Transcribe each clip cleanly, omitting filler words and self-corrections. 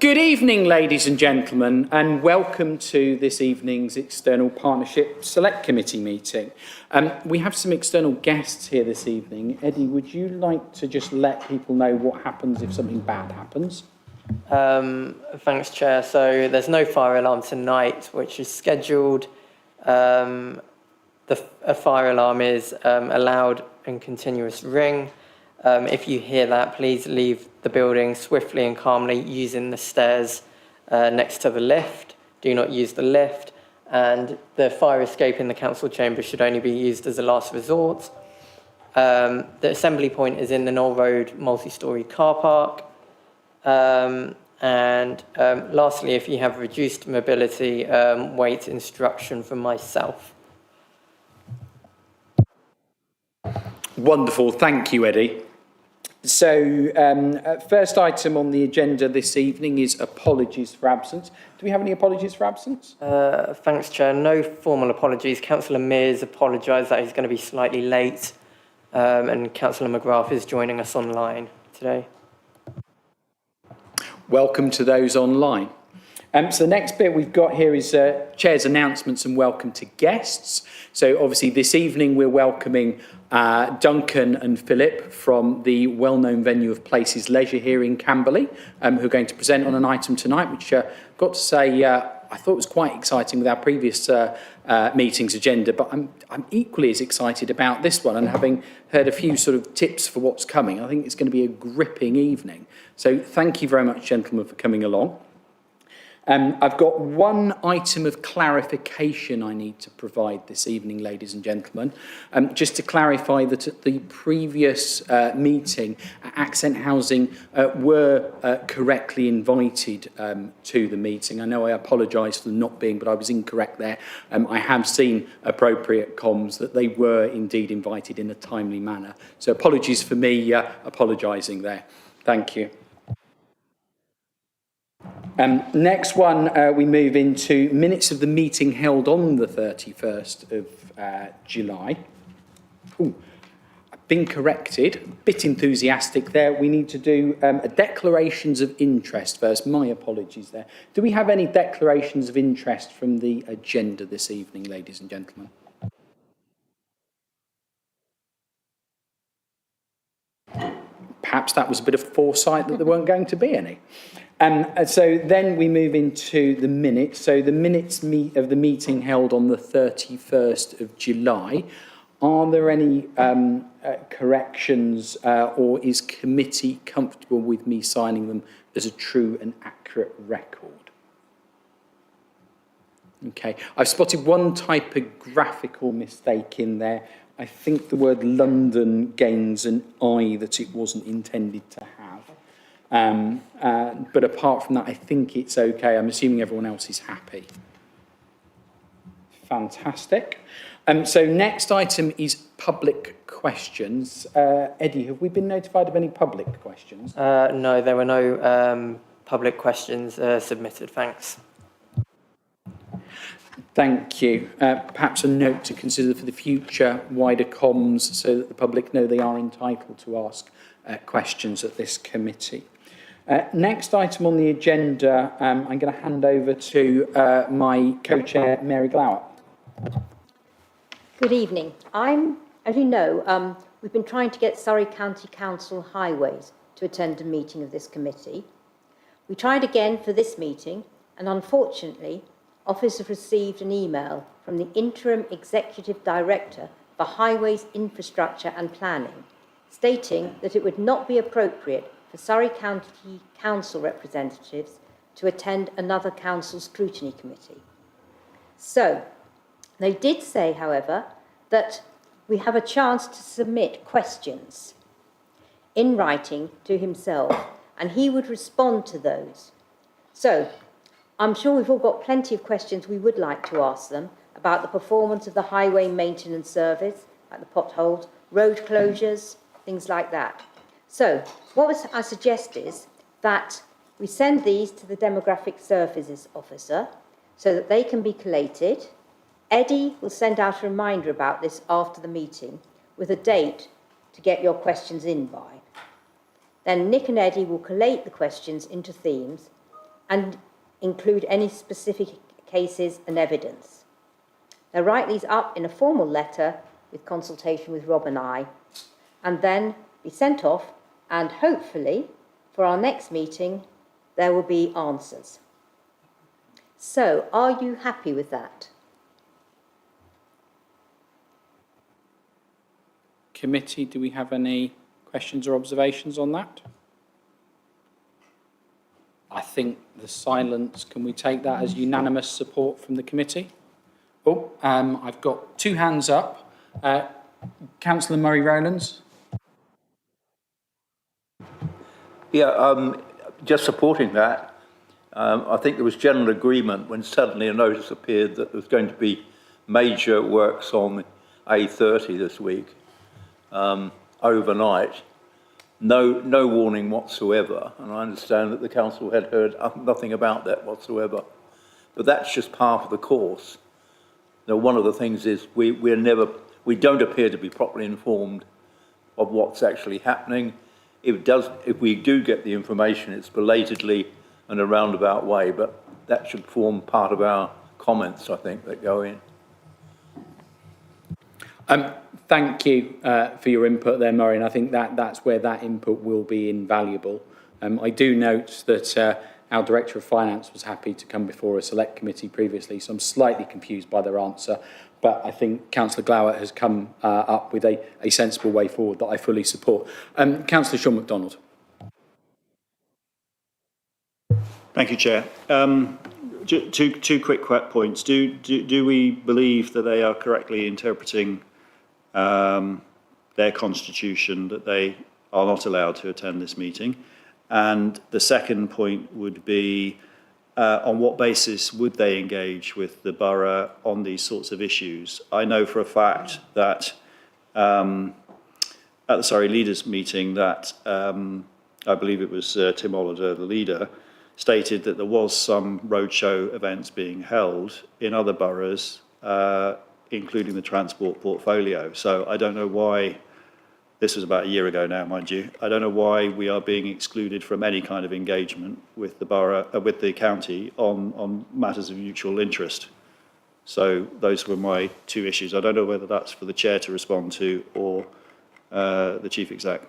Good evening, ladies and gentlemen, and welcome to this evening's External Partnership Select Committee meeting. We have some external guests here this evening. Eddie, would you like to just let people know what happens if something bad happens? Thanks, Chair. So there's no fire alarm tonight, which is scheduled. A fire alarm is a loud and continuous ring. If you hear that, please leave the building swiftly and calmly using the stairs next to the lift. Do not use the lift. And the fire escape in the council chamber should only be used as a last resort. The assembly point is in the Knoll Road multi-storey car park. Lastly, if you have reduced mobility, wait instruction from myself. Wonderful, thank you, Eddie. So, first item on the agenda this evening is apologies for absence. Do we have any apologies for absence? Thanks, Chair. No formal apologies. Councillor Mears apologised that he's going to be slightly late, and Councillor McGrath is joining us online today. Welcome to those online. So the next bit we've got here is Chair's announcements and welcome to guests. So obviously this evening we're welcoming Duncan and Philip from the well-known venue of Places Leisure here in Camberley, who are going to present on an item tonight, which I've got to say I thought was quite exciting with our previous meeting's agenda, but I'm equally as excited about this one, and having heard a few sort of tips for what's coming, I think it's going to be a gripping evening. So thank you very much, gentlemen, for coming along. I've got one item of clarification I need to provide this evening, ladies and gentlemen. Just to clarify that at the previous meeting, Accent Housing were correctly invited to the meeting. I know I apologise for them not being, but I was incorrect there. I have seen appropriate comms that they were indeed invited in a timely manner. So apologies for me apologising there. Thank you. Next one, we move into minutes of the meeting held on the 31st of July. Ooh, I've been corrected, a bit enthusiastic there. We need to do declarations of interest first. My apologies there. Do we have any declarations of interest from the agenda this evening, ladies and gentlemen? Perhaps that was a bit of foresight that there weren't going to be any. So then we move into the minutes. So the minutes of the meeting held on the 31st of July. Are there any corrections or is committee comfortable with me signing them as a true and accurate record? Okay, I've spotted one typographical mistake in there. I think the word London gains an I that it wasn't intended to have. But apart from that, I think it's okay. I'm assuming everyone else is happy. Fantastic. So next item is public questions. Eddie, have we been notified of any public questions? No, there were no public questions submitted. Thanks. Thank you. Perhaps a note to consider for the future, wider comms, so that the public know they are entitled to ask questions at this committee. Next item on the agenda, I'm going to hand over to my co-chair, Mary Glower. Good evening. As you know, we've been trying to get Surrey County Council Highways to attend a meeting of this committee. We tried again for this meeting, and unfortunately, Office have received an email from the Interim Executive Director for Highways Infrastructure and Planning, stating that it would not be appropriate for Surrey County Council representatives to attend another council scrutiny committee. So, they did say, however, that we have a chance to submit questions in writing to himself, and he would respond to those. So, I'm sure we've all got plenty of questions we would like to ask them about the performance of the highway maintenance service, like the potholes, road closures, things like that. So, what I suggest is that we send these to the Demographic Services Officer so that they can be collated. Eddie will send out a reminder about this after the meeting with a date to get your questions in by. Then Nick and Eddie will collate the questions into themes, and include any specific cases and evidence. They'll write these up in a formal letter with consultation with Rob and I, and then be sent off, and hopefully for our next meeting there will be answers. So, are you happy with that? Committee, do we have any questions or observations on that? I think the silence, can we take that as unanimous support from the committee? Oh, I've got two hands up. Councillor Murray Rowlands. Yeah, just supporting that. I think there was general agreement when suddenly a notice appeared that there was going to be major works on A30 this week, overnight. No warning whatsoever, and I understand that the council had heard nothing about that whatsoever. But that's just part of the course. Now, one of the things is we don't appear to be properly informed of what's actually happening. If we do get the information, it's belatedly in a roundabout way, but that should form part of our comments, I think, that go in. Thank you for your input there, Murray, and I think that's where that input will be invaluable. I do note that our Director of Finance was happy to come before a select committee previously, so I'm slightly confused by their answer, but I think Councillor Glowett has come up with a sensible way forward that I fully support. Councillor Sean MacDonald. Thank you, Chair. Two quick points. Do we believe that they are correctly interpreting their constitution, that they are not allowed to attend this meeting? And the second point would be, on what basis would they engage with the borough on these sorts of issues? I know for a fact that at the leaders meeting that I believe it was Tim Oliver, the leader, stated that there was some roadshow events being held in other boroughs, including the transport portfolio. So I don't know why, this was about a year ago now, mind you, I don't know why we are being excluded from any kind of engagement with the borough, with the county on matters of mutual interest. So those were my two issues. I don't know whether that's for the chair to respond to or the chief exec.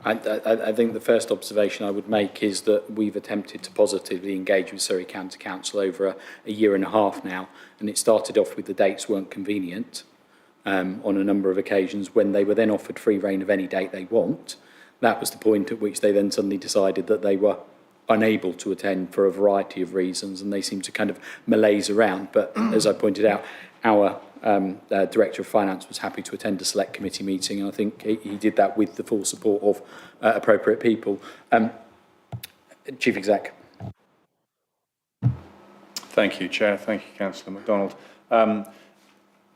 I think the first observation I would make is that we've attempted to positively engage with Surrey County Council over a year and a half now, and it started off with the dates weren't convenient on a number of occasions. When they were then offered free rein of any date they want, that was the point at which they then suddenly decided that they were unable to attend for a variety of reasons, and they seemed to kind of malaise around. But as I pointed out, our Director of Finance was happy to attend a select committee meeting, and I think he did that with the full support of appropriate people. Chief Exec. Thank you, Chair. Thank you, Councillor MacDonald.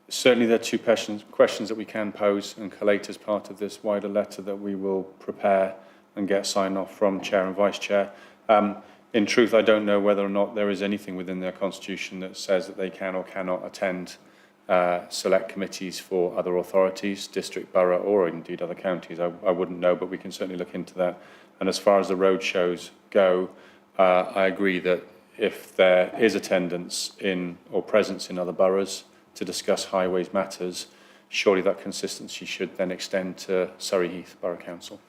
Certainly there are two questions that we can pose and collate as part of this wider letter that we will prepare and get sign off from Chair and Vice Chair. In truth, I don't know whether or not there is anything within their constitution that says that they can or cannot attend select committees for other authorities, district, borough, or indeed other counties. I wouldn't know, but we can certainly look into that. And as far as the road shows go, I agree that if there is attendance in or presence in other boroughs to discuss highways matters, surely that consistency should then extend to Surrey Heath Borough Council.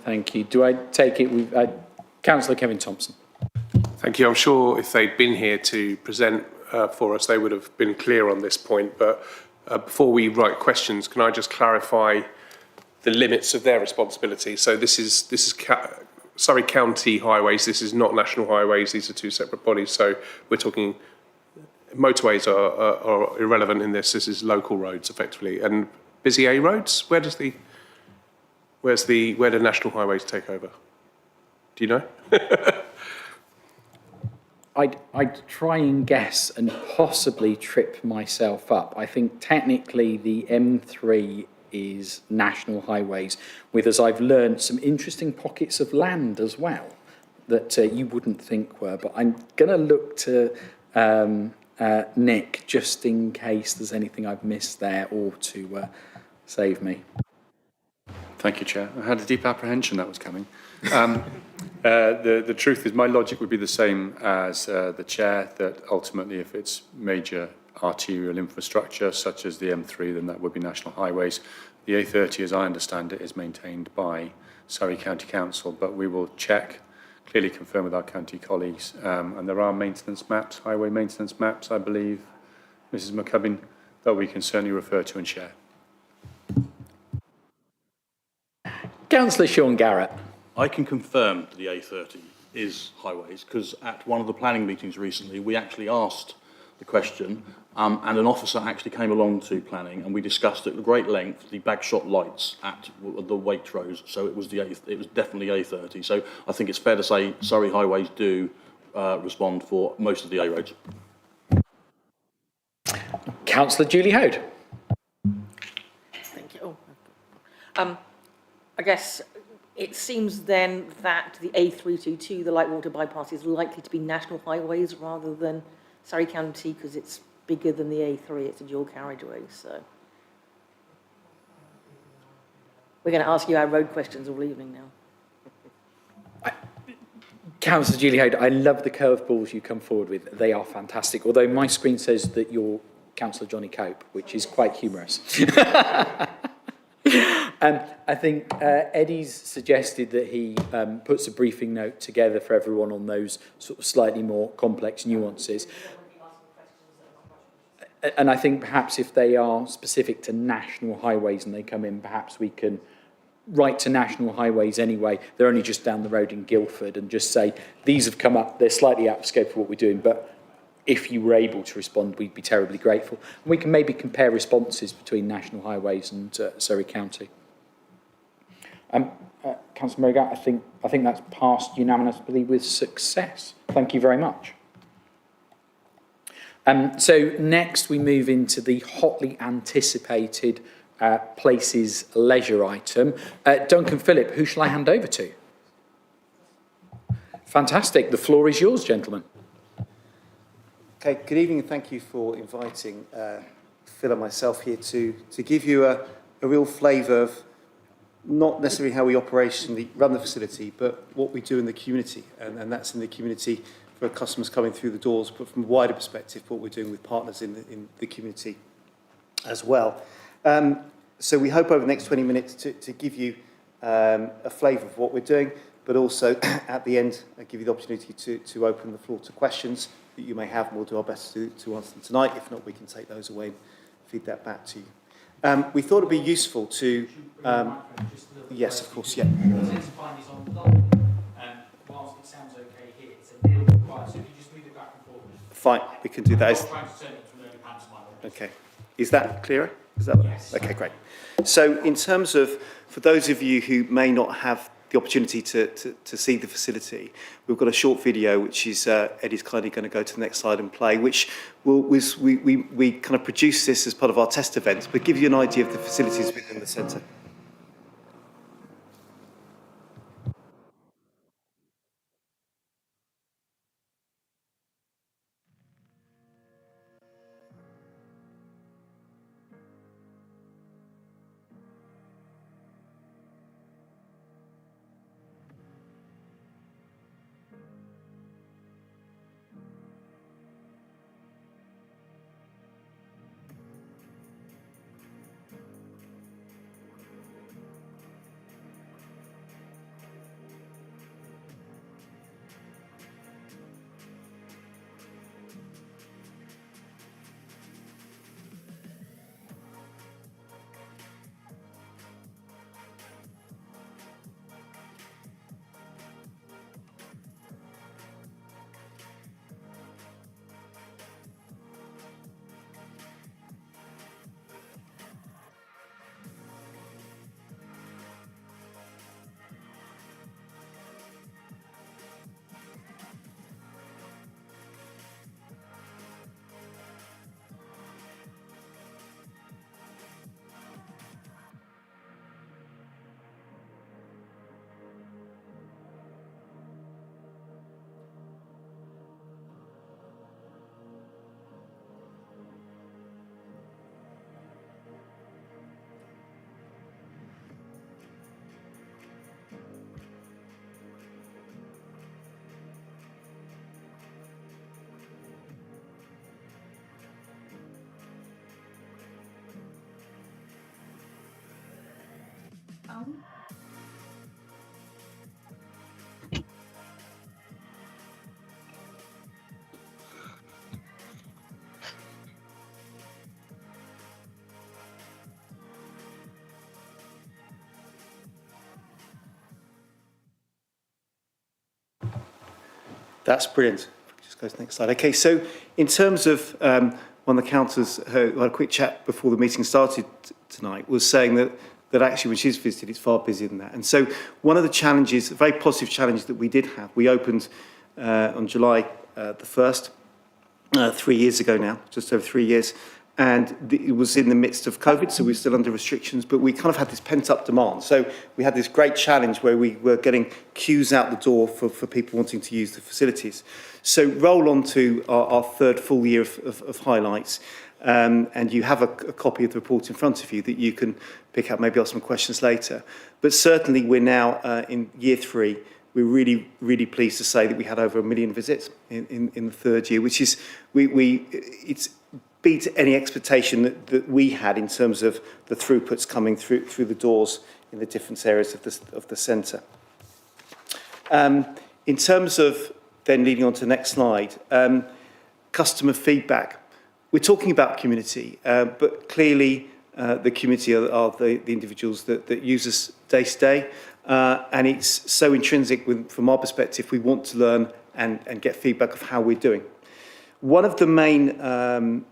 Thank you. Do I take it with Councillor Kevin Thompson? Thank you. I'm sure if they'd been here to present for us, they would have been clear on this point. But before we write questions, can I just clarify the limits of their responsibility? So this is Surrey County Highways. This is not National Highways. These are two separate bodies. So we're talking motorways are irrelevant in this. This is local roads, effectively, and busy A roads. Where do National Highways take over? Do you know? I'd try and guess and possibly trip myself up. I think technically the M3 is National Highways, with, as I've learned, some interesting pockets of land as well that you wouldn't think were. But I'm going to look to Nick just in case there's anything I've missed there or to save me. Thank you, Chair. I had a deep apprehension that was coming. The truth is my logic would be the same as the Chair, that ultimately if it's major arterial infrastructure such as the M3, then that would be national highways. The A30, as I understand it, is maintained by Surrey County Council, but we will check, clearly confirm with our county colleagues. And there are maintenance maps, highway maintenance maps, I believe, Mrs McCubbin, that we can certainly refer to and share. Councillor Sean Garrett. I can confirm the A30 is highways, because at one of the planning meetings recently, we actually asked the question, and an officer actually came along to planning, and we discussed at great length the bagshot lights at the Waitrose. So it was definitely A30. So I think it's fair to say Surrey Highways do respond for most of the A roads. Councillor Julie Hode. Thank you. I guess it seems then that the A322, the Lightwater bypass, is likely to be national highways rather than Surrey County, because it's bigger than the A3, it's a dual carriageway, so. We're going to ask you our road questions all evening now. Councillor Julie Hode, I love the curveballs you come forward with. They are fantastic, although my screen says that you're Councillor Johnny Cope, which is quite humorous. I think Eddie's suggested that he puts a briefing note together for everyone on those sort of slightly more complex nuances. And I think perhaps if they are specific to national highways and they come in, perhaps we can write to national highways anyway. They're only just down the road in Guildford, and just say, these have come up, they're slightly out of scope for what we're doing, but if you were able to respond, we'd be terribly grateful. And we can maybe compare responses between national highways and Surrey County. Councillor Mogat, I think that's passed unanimously with success. Thank you very much. So next we move into the hotly anticipated places leisure item. Duncan Phillip, who shall I hand over to? Fantastic. The floor is yours, gentlemen. Okay, good evening and thank you for inviting Phil and myself here to give you a real flavour of not necessarily how we operationally run the facility, but what we do in the community. And that's in the community for customers coming through the doors, but from a wider perspective, what we're doing with partners in the community as well. So we hope over the next 20 minutes to give you a flavour of what we're doing, but also at the end, I give you the opportunity to open the floor to questions that you may have, and we'll do our best to answer them tonight. If not, we can take those away and feed that back to you. We thought it'd be useful to... yes, of course, yeah. Fine, we can do that. Okay. Is that clearer? Is that yes. Okay, great. So in terms of, for those of you who may not have the opportunity to see the facility, we've got a short video which is Eddie's kindly going to go to the next slide and play, which we kind of produced this as part of our test events, but give you an idea of the facilities within the centre. That's brilliant. Just go to the next slide. Okay, so in terms of one of the councillors who had a quick chat before the meeting started tonight was saying that actually when she's visited, it's far busier than that. And so one of the challenges, a very positive challenge that we did have, we opened on July the 1st, 3 years ago now, just over 3 years, and it was in the midst of COVID, so we were still under restrictions, but we kind of had this pent-up demand. So we had this great challenge where we were getting queues out the door for people wanting to use the facilities. So roll on to our third full year of highlights, and you have a copy of the report in front of you that you can pick up, maybe ask some questions later. But certainly we're now in year 3. We're really, really pleased to say that we had over 1 million visits in the third year, which is, it's beat any expectation that we had in terms of the throughputs coming through the doors in the different areas of the centre. In terms of then leading on to the next slide, customer feedback. We're talking about community, but clearly the community are the individuals that use us day to day, and it's so intrinsic from our perspective. We want to learn and get feedback of how we're doing. One of the main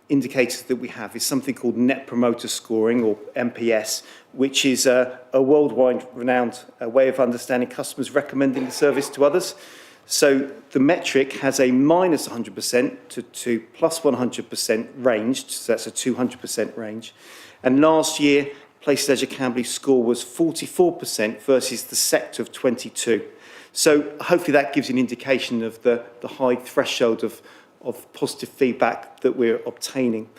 indicators that we have is something called Net Promoter Scoring, or NPS, which is a worldwide renowned way of understanding customers recommending the service to others. So the metric has a minus 100% to plus 100% range, so that's a 200% range. And last year, Places Leisure Camberley's score was 44% versus the sector of 22%. So hopefully that gives you an indication of the high threshold of positive feedback that we're obtaining.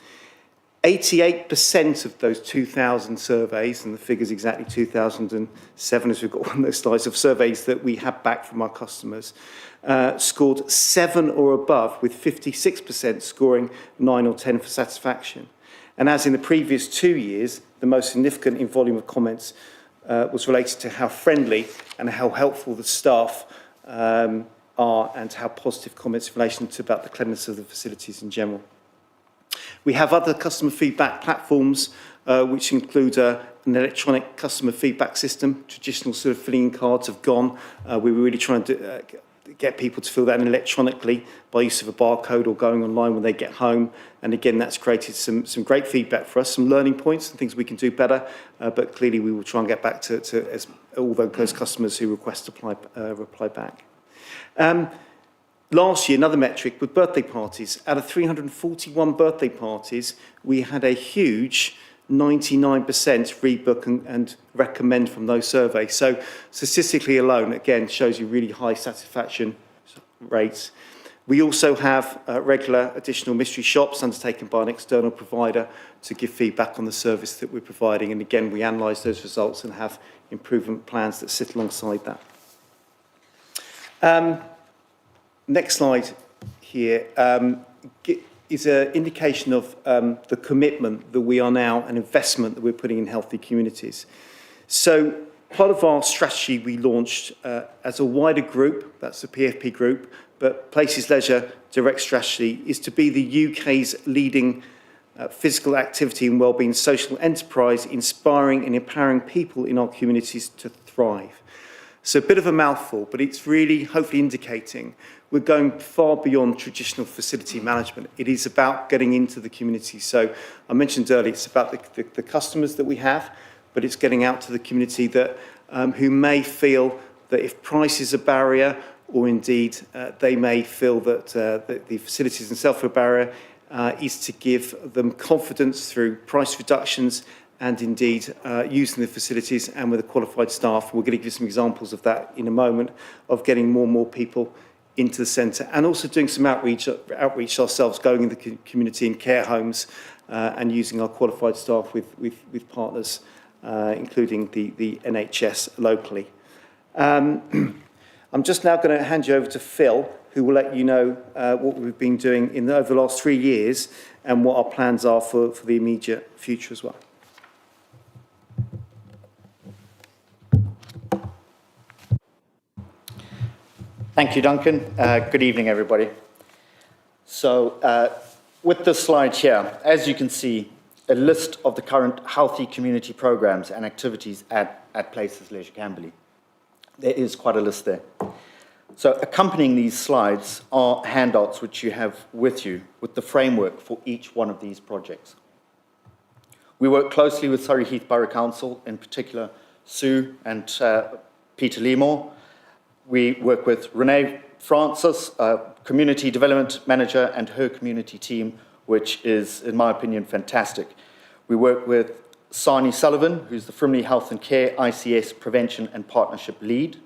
88% of those 2,000 surveys, and the figure's exactly 2007 as we've got one of those slides of surveys that we had back from our customers, scored 7 or above, with 56% scoring 9 or 10 for satisfaction. And as in the previous 2 years, the most significant in volume of comments was related to how friendly and how helpful the staff are, and how positive comments in relation to about the cleanliness of the facilities in general. We have other customer feedback platforms, which include an electronic customer feedback system. Traditional sort of filling in cards have gone. We were really trying to get people to fill that in electronically by use of a barcode or going online when they get home. And again, that's created some great feedback for us, some learning points and things we can do better. But clearly, we will try and get back to all those customers who request to reply back. Last year, another metric with birthday parties. Out of 341 birthday parties, we had a huge 99% rebook and recommend from those surveys. So statistically alone, again, shows you really high satisfaction rates. We also have regular additional mystery shops undertaken by an external provider to give feedback on the service that we're providing. And again, we analyse those results and have improvement plans that sit alongside that. Next slide here is an indication of the commitment that we are now, an investment that we're putting in healthy communities. So part of our strategy we launched as a wider group, that's the PFP group, but Places Leisure Direct Strategy is to be the UK's leading physical activity and wellbeing social enterprise, inspiring and empowering people in our communities to thrive. So a bit of a mouthful, but it's really hopefully indicating we're going far beyond traditional facility management. It is about getting into the community. So I mentioned earlier, it's about the customers that we have, but it's getting out to the community that who may feel that if price is a barrier, or indeed they may feel that the facilities themselves are a barrier, is to give them confidence through price reductions and indeed using the facilities and with the qualified staff. We're going to give you some examples of that in a moment, of getting more and more people into the centre, and also doing some outreach ourselves, going in the community in care homes and using our qualified staff with partners, including the NHS locally. I'm just now going to hand you over to Phil, who will let you know what we've been doing over the last 3 years and what our plans are for the immediate future as well. Thank you, Duncan. Good evening, everybody. So with this slide here, as you can see, a list of the current healthy community programs and activities at Places Leisure Camberley. There is quite a list there. So accompanying these slides are handouts which you have with you with the framework for each one of these projects. We work closely with Surrey Heath Borough Council, in particular Sue and Peter Leemore. We work with Renee Francis, Community Development Manager, and her community team, which is, in my opinion, fantastic. We work with Sani Sullivan, who's the Frimley Health and Care ICS Prevention and Partnership Lead.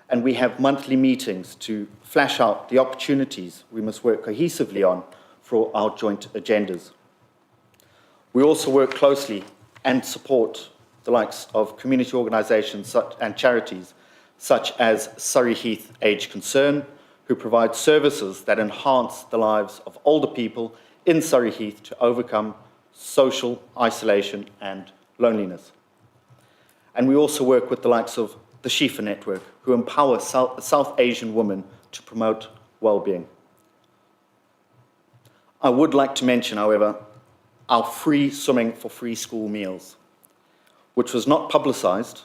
And we have monthly meetings to flash out the opportunities we must work cohesively on for our joint agendas. We also work closely and support the likes of community organisations and charities such as Surrey Heath Age Concern, who provide services that enhance the lives of older people in Surrey Heath to overcome social isolation and loneliness. And we also work with the likes of the Shifa Network, who empower South Asian women to promote well-being. I would like to mention, however, our free swimming for free school meals, which was not publicised.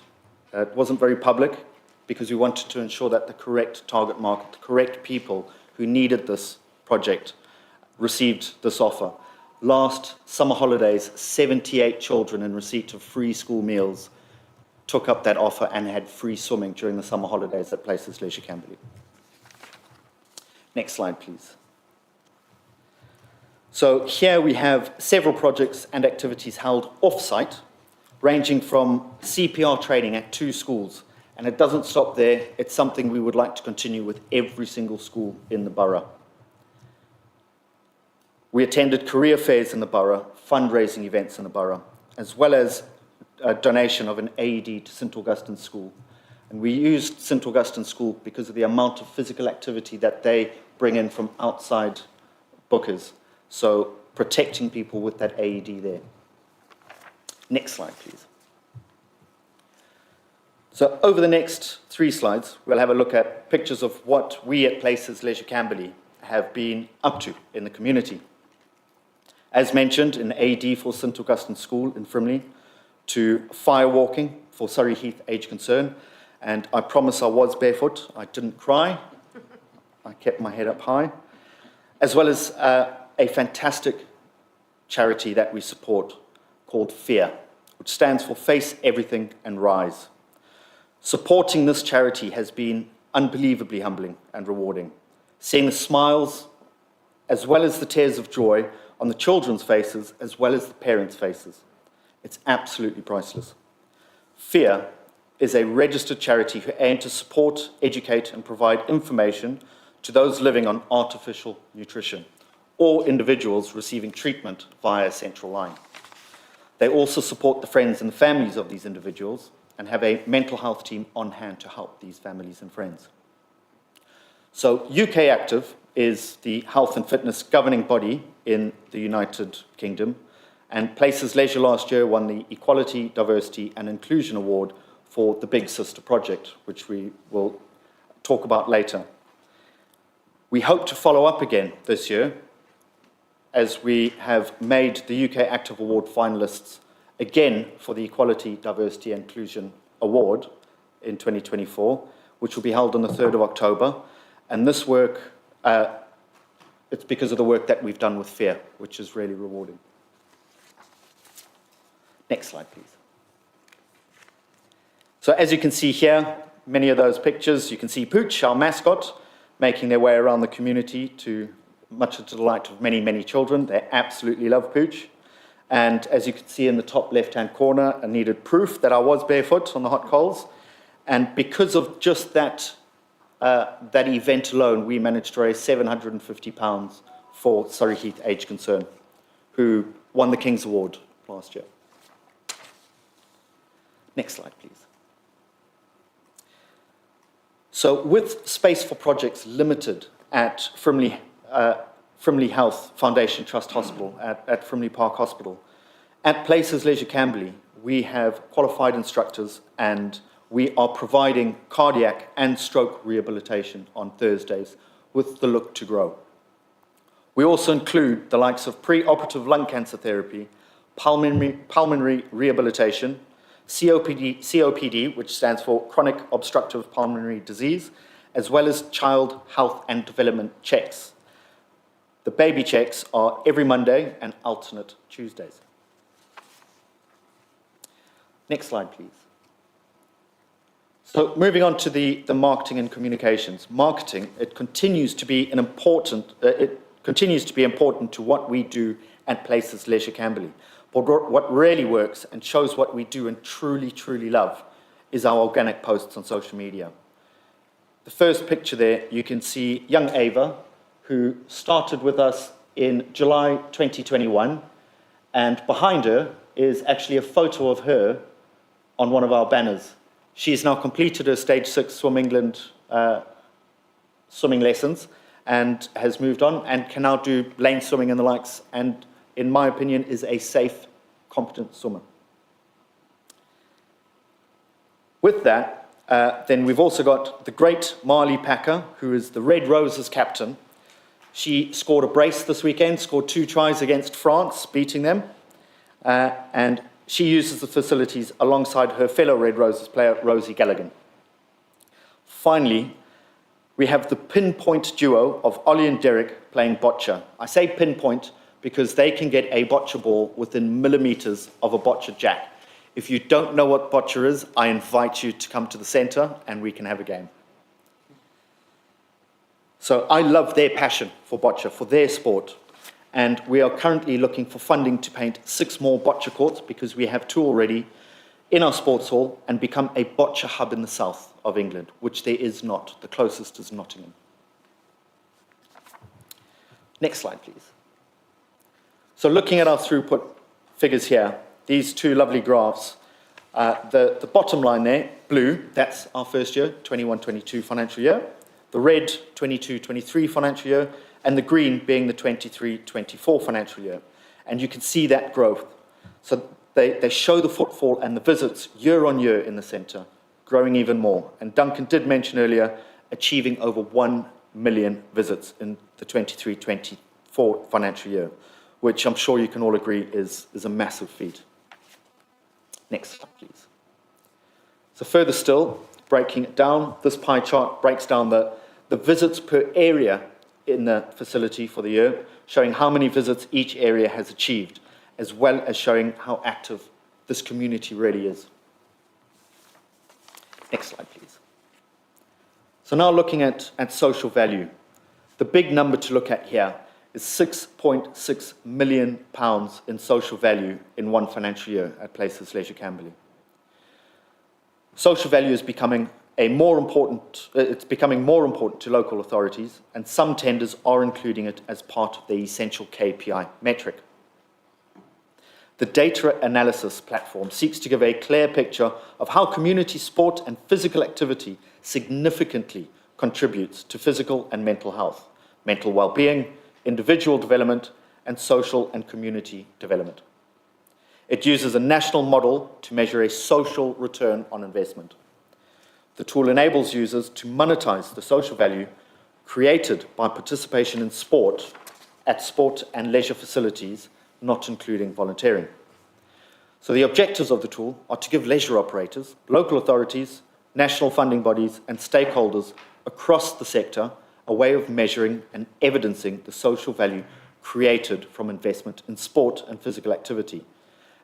It wasn't very public because we wanted to ensure that the correct target market, the correct people who needed this project received this offer. Last summer holidays, 78 children in receipt of free school meals took up that offer and had free swimming during the summer holidays at Places Leisure Camberley. Next slide, please. So here we have several projects and activities held off-site, ranging from CPR training at 2 schools. And it doesn't stop there. It's something we would like to continue with every single school in the borough. We attended career fairs in the borough, fundraising events in the borough, as well as a donation of an AED to St Augustine School. And we used St Augustine School because of the amount of physical activity that they bring in from outside bookers. So protecting people with that AED there. Next slide, please. So over the next 3 slides, we'll have a look at pictures of what we at Places Leisure Camberley have been up to in the community. As mentioned, an AED for St Augustine School in Frimley, to firewalking for Surrey Heath Age Concern. And I promise I was barefoot. I didn't cry. I kept my head up high. As well as a fantastic charity that we support called FEAR, which stands for Face Everything and Rise. Supporting this charity has been unbelievably humbling and rewarding. Seeing the smiles as well as the tears of joy on the children's faces as well as the parents' faces. It's absolutely priceless. FEAR is a registered charity who aim to support, educate and provide information to those living on artificial nutrition or individuals receiving treatment via a central line. They also support the friends and families of these individuals and have a mental health team on hand to help these families and friends. So UK Active is the health and fitness governing body in the United Kingdom, and Places Leisure last year won the Equality, Diversity and Inclusion Award for the Big Sister project, which we will talk about later. We hope to follow up again this year, as we have made the UK Active Award finalists again for the Equality, Diversity and Inclusion Award in 2024, which will be held on the 3rd of October. And this work, it's because of the work that we've done with FEAR, which is really rewarding. Next slide, please. So as you can see here, many of those pictures, you can see Pooch, our mascot, making their way around the community to much to the delight of many, many children. They absolutely love Pooch. And as you can see in the top left-hand corner, I needed proof that I was barefoot on the hot coals. And because of just that event alone, we managed to raise £750 for Surrey Heath Age Concern, who won the King's Award last year. Next slide, please. So with space for projects limited at Frimley Health Foundation Trust Hospital, at Frimley Park Hospital, at Places Leisure Camberley, we have qualified instructors and we are providing cardiac and stroke rehabilitation on Thursdays with the look to grow. We also include the likes of pre-operative lung cancer therapy, pulmonary rehabilitation, COPD, which stands for chronic obstructive pulmonary disease, as well as child health and development checks. The baby checks are every Monday and alternate Tuesdays. Next slide, please. So moving on to the marketing and communications. Marketing, it continues to be important to what we do at Places Leisure Camberley. But what really works and shows what we do and truly, truly love is our organic posts on social media. The first picture there, you can see young Ava, who started with us in July 2021, and behind her is actually a photo of her on one of our banners. She has now completed her Stage 6 Swim England swimming lessons and has moved on and can now do lane swimming and the likes, and in my opinion is a safe, competent swimmer. With that, then we've also got the great Marley Packer, who is the Red Roses captain. She scored a brace this weekend, scored 2 tries against France, beating them, and she uses the facilities alongside her fellow Red Roses player, Rosie Galligan. Finally, we have the pinpoint duo of Ollie and Derek playing boccia. I say pinpoint because they can get a boccia ball within millimetres of a boccia jack. If you don't know what boccia is, I invite you to come to the centre and we can have a game. So I love their passion for boccia, for their sport. And we are currently looking for funding to paint 6 more boccia courts because we have 2 already in our sports hall and become a boccia hub in the south of England, which there is not. The closest is Nottingham. Next slide, please. So looking at our throughput figures here, these 2 lovely graphs, the bottom line there, blue, that's our first year, 21-22 financial year. The red, 22-23 financial year, and the green being the 23-24 financial year. And you can see that growth. So they show the footfall and the visits year on year in the centre, growing even more. And Duncan did mention earlier, achieving over 1 million visits in the 23-24 financial year, which I'm sure you can all agree is a massive feat. Next slide, please. So further still, breaking it down, this pie chart breaks down the visits per area in the facility for the year, showing how many visits each area has achieved, as well as showing how active this community really is. Next slide, please. So now looking at social value. The big number to look at here is £6.6 million in social value in one financial year at Places Leisure Camberley. Social value is becoming more important to local authorities, and some tenders are including it as part of the essential KPI metric. The data analysis platform seeks to give a clear picture of how community sport and physical activity significantly contributes to physical and mental health, mental well-being, individual development, and social and community development. It uses a national model to measure a social return on investment. The tool enables users to monetize the social value created by participation in sport at sport and leisure facilities, not including volunteering. So the objectives of the tool are to give leisure operators, local authorities, national funding bodies, and stakeholders across the sector a way of measuring and evidencing the social value created from investment in sport and physical activity,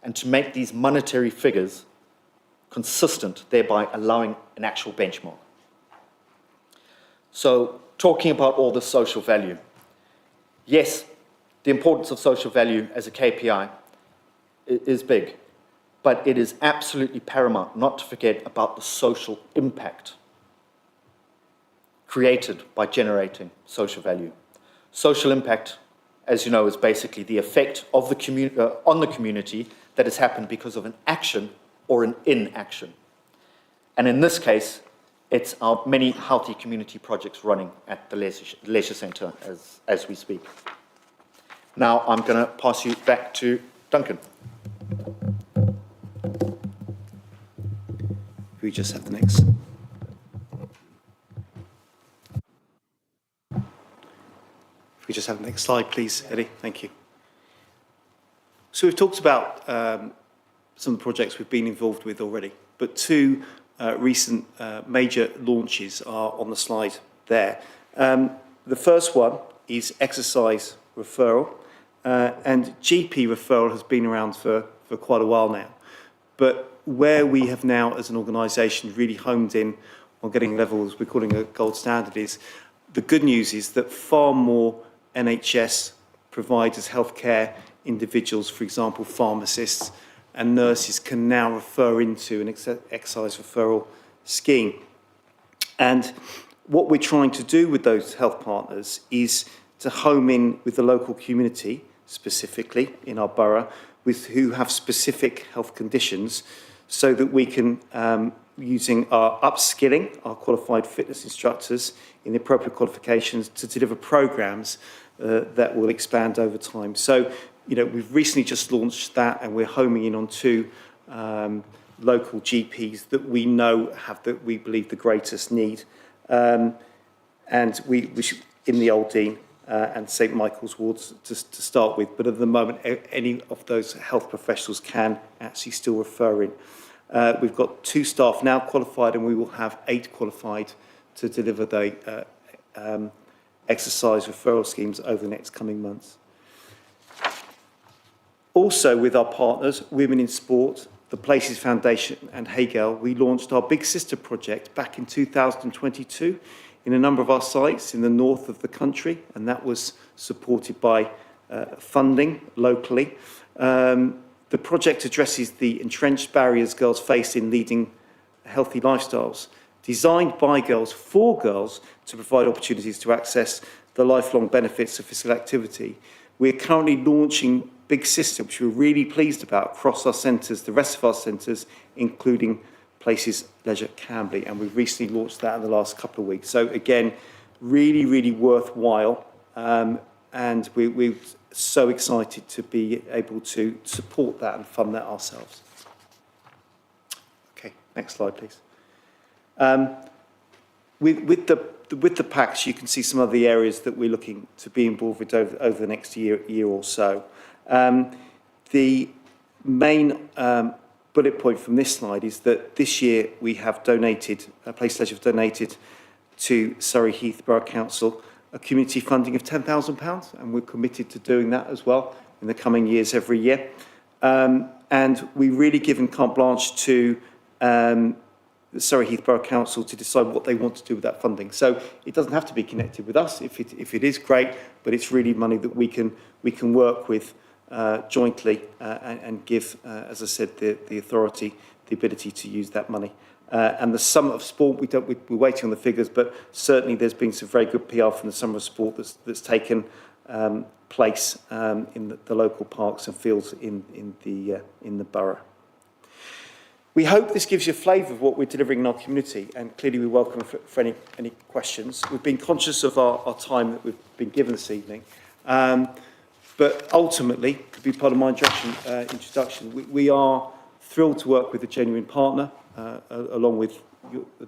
and to make these monetary figures consistent, thereby allowing an actual benchmark. So, talking about all the social value. Yes, the importance of social value as a KPI is big, but it is absolutely paramount not to forget about the social impact created by generating social value. Social impact, as you know, is basically the effect of the on the community that has happened because of an action or an inaction. And in this case, it's our many healthy community projects running at the Leisure Centre as we speak. Now I'm going to pass you back to Duncan. We just have the next. If we just have the next slide, please, Eddie. Thank you. So we've talked about some of the projects we've been involved with already, but 2 recent major launches are on the slide there. The first one is exercise referral, and GP referral has been around for quite a while now. But where we have now, as an organisation, really homed in on getting levels we're calling a gold standard is the good news is that far more NHS providers, healthcare individuals, for example, pharmacists and nurses, can now refer into an exercise referral scheme. And what we're trying to do with those health partners is to home in with the local community, specifically in our borough, with who have specific health conditions, so that we can, using our upskilling, our qualified fitness instructors in the appropriate qualifications, to deliver programmes that will expand over time. So, you know, we've recently just launched that, and we're homing in on 2 local GPs that we know have, that we believe, the greatest need. And we should, in the Old Dean and St Michael's wards to start with, but at the moment any of those health professionals can actually still refer in. We've got 2 staff now qualified, and we will have 8 qualified to deliver the exercise referral schemes over the next coming months. Also, with our partners, Women in Sport, the Places Foundation and Hegel, we launched our Big Sister project back in 2022 in a number of our sites in the north of the country, and that was supported by funding locally. The project addresses the entrenched barriers girls face in leading healthy lifestyles, designed by girls for girls to provide opportunities to access the lifelong benefits of physical activity. We're currently launching Big Sister, which we're really pleased about, across our centres, the rest of our centres, including Places Leisure Camberley, and we've recently launched that in the last couple of weeks. So again, really, really worthwhile, and we're so excited to be able to support that and fund that ourselves. Okay, next slide, please. With the packs, you can see some of the areas that we're looking to be involved with over the next year or so. The main bullet point from this slide is that this year we have donated, Place Leisure have donated to Surrey Heath Borough Council a community funding of £10,000, and we're committed to doing that as well in the coming years every year. And we've really given carte blanche to the Surrey Heath Borough Council to decide what they want to do with that funding. So it doesn't have to be connected with us if it is great, but it's really money that we can work with jointly and give, as I said, the authority the ability to use that money. And the Summer of Sport, we're waiting on the figures, but certainly there's been some very good PR from the Summer of Sport that's taken place in the local parks and fields in the borough. We hope this gives you a flavour of what we're delivering in our community, and clearly we welcome for any questions. We've been conscious of our time that we've been given this evening, but ultimately, to be part of my introduction, we are thrilled to work with a genuine partner, along with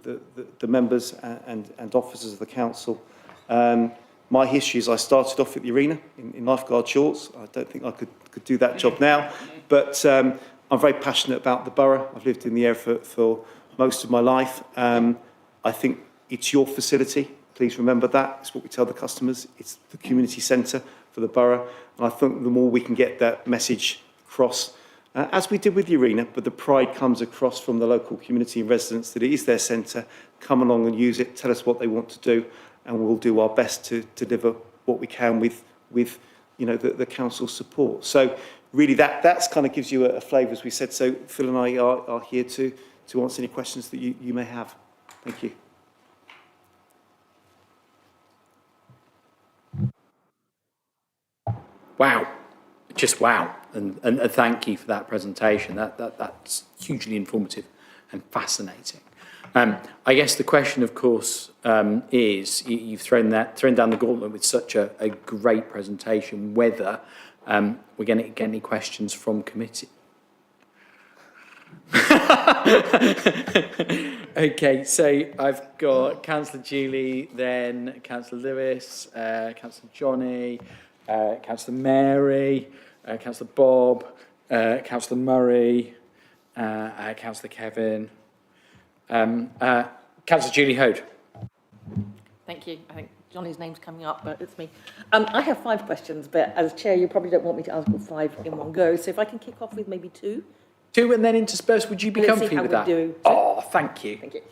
the members and officers of the council. My history is I started off at the arena in lifeguard shorts. I don't think I could do that job now, but I'm very passionate about the borough. I've lived in the area for most of my life. I think it's your facility. Please remember that. It's what we tell the customers. It's the community centre for the borough. And I think the more we can get that message across, as we did with the arena, but the pride comes across from the local community and residents that it is their centre, come along and use it, tell us what they want to do, and we'll do our best to deliver what we can with you know, the council's support. So really that's kind of gives you a flavour, as we said. So Phil and I are here to answer any questions that you may have. Thank you. Wow, just wow. And thank you for that presentation. That's hugely informative and fascinating. I guess the question, of course, is you've thrown down the gauntlet with such a great presentation, whether we're going to get any questions from committee. Okay, so I've got Councillor Julie, then Councillor Lewis, Councillor Johnny, Councillor Mary, Councillor Bob, Councillor Murray, Councillor Kevin, Councillor Julie Hode. Thank you. I think Johnny's name's coming up, but it's me. I have 5 questions, but as chair, you probably don't want me to ask all 5 in one go. So if I can kick off with maybe 2. 2 and then intersperse, would you be Let's see comfy how with we that? do. Oh, thank you. Thank you.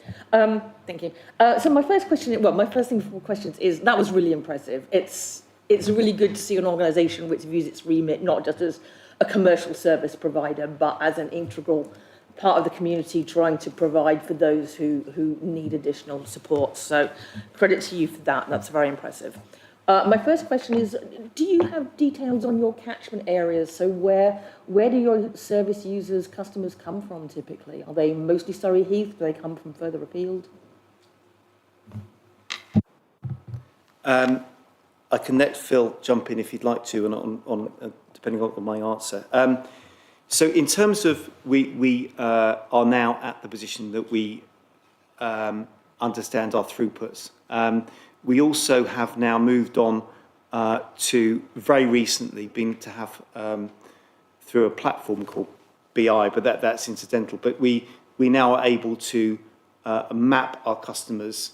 Thank you. So my first question, well, my first thing for questions is, that was really impressive. It's really good to see an organisation which views its remit not just as a commercial service provider, but as an integral part of the community trying to provide for those who need additional support. So credit to you for that. That's very impressive. My first question is, do you have details on your catchment areas? So where do your service users, customers come from typically? Are they mostly Surrey Heath? Do they come from further afield? I can let Phil jump in if he'd like to, and on depending on my answer. So in terms of, we are now at the position that we understand our throughputs. We also have now moved on to very recently been to have through a platform called BI, but that's incidental. But we now are able to map our customers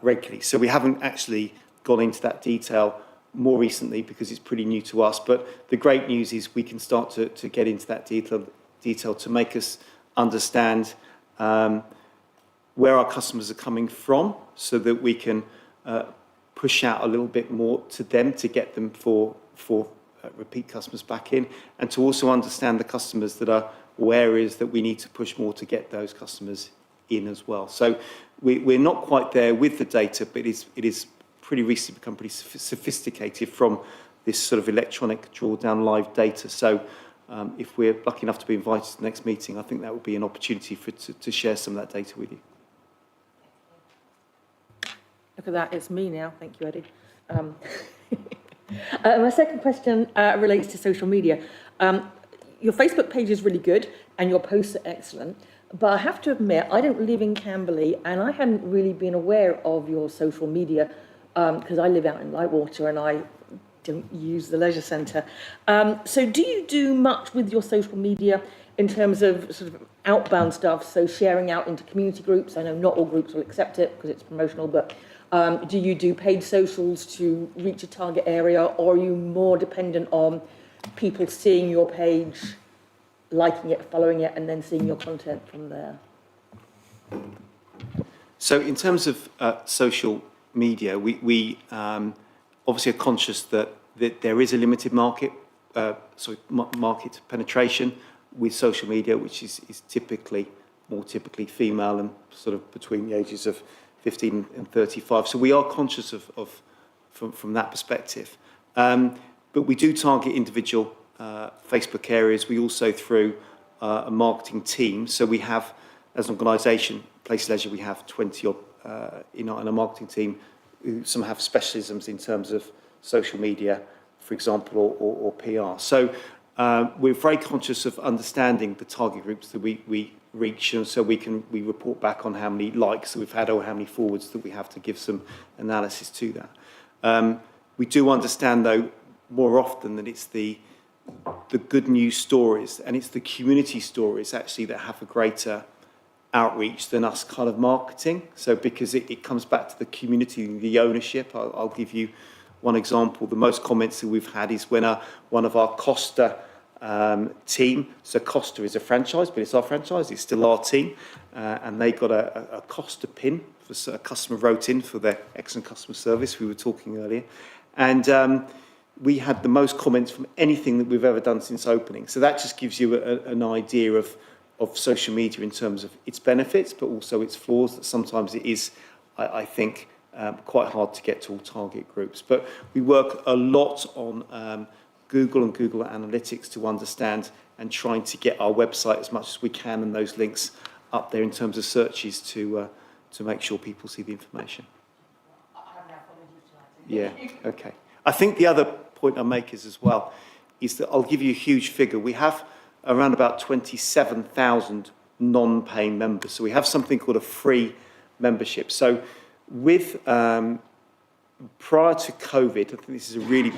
regularly. So we haven't actually gone into that detail more recently because it's pretty new to us. But the great news is we can start to get into that detail to make us understand where our customers are coming from, so that we can push out a little bit more to them to get them for repeat customers back in, and to also understand the customers that are areas that we need to push more to get those customers in as well. So we're not quite there with the data, but it is pretty recently become pretty sophisticated from this sort of electronic drawdown live data. So if we're lucky enough to be invited to the next meeting, I think that would be an opportunity to share some of that data with you. Look at that, it's me now. Thank you, Eddie. My second question relates to social media. Your Facebook page is really good and your posts are excellent, but I have to admit, I don't live in Camberley and I hadn't really been aware of your social media because I live out in Lightwater and I don't use the leisure centre. So do you do much with your social media in terms of sort of outbound stuff, so sharing out into community groups? I know not all groups will accept it because it's promotional, but do you do paid socials to reach a target area, or are you more dependent on people seeing your page, liking it, following it, and then seeing your content from there? So in terms of social media, we obviously are conscious that there is a limited market penetration with social media, which is more typically female and sort of between the ages of 15 and 35. So we are conscious from that perspective. But we do target individual Facebook areas. We also, through a marketing team, so we have, as an organisation, Places Leisure, we have 20 in a marketing team who some have specialisms in terms of social media, for example, or PR. So we're very conscious of understanding the target groups that we reach, and so we report back on how many likes that we've had or how many forwards that we have to give some analysis to that. We do understand, though, more often that it's the good news stories and it's the community stories actually that have a greater outreach than us kind of marketing. So because it comes back to the community, the ownership. I'll give you one example. The most comments that we've had is when one of our Costa team, so Costa is a franchise, but it's our franchise, it's still our team, and they got a Costa pin, for a customer wrote in for their excellent customer service we were talking earlier, and we had the most comments from anything that we've ever done since opening. So that just gives you an idea of social media in terms of its benefits, but also its flaws, that sometimes it is, I think, quite hard to get to all target groups. But we work a lot on Google and Google Analytics to understand and trying to get our website as much as we can and those links up there in terms of searches to make sure people see the information. Yeah, okay. I think the other point I make is that I'll give you a huge figure. We have around about 27,000 non-paying members. So we have something called a free membership. So with prior to COVID, I think this is a really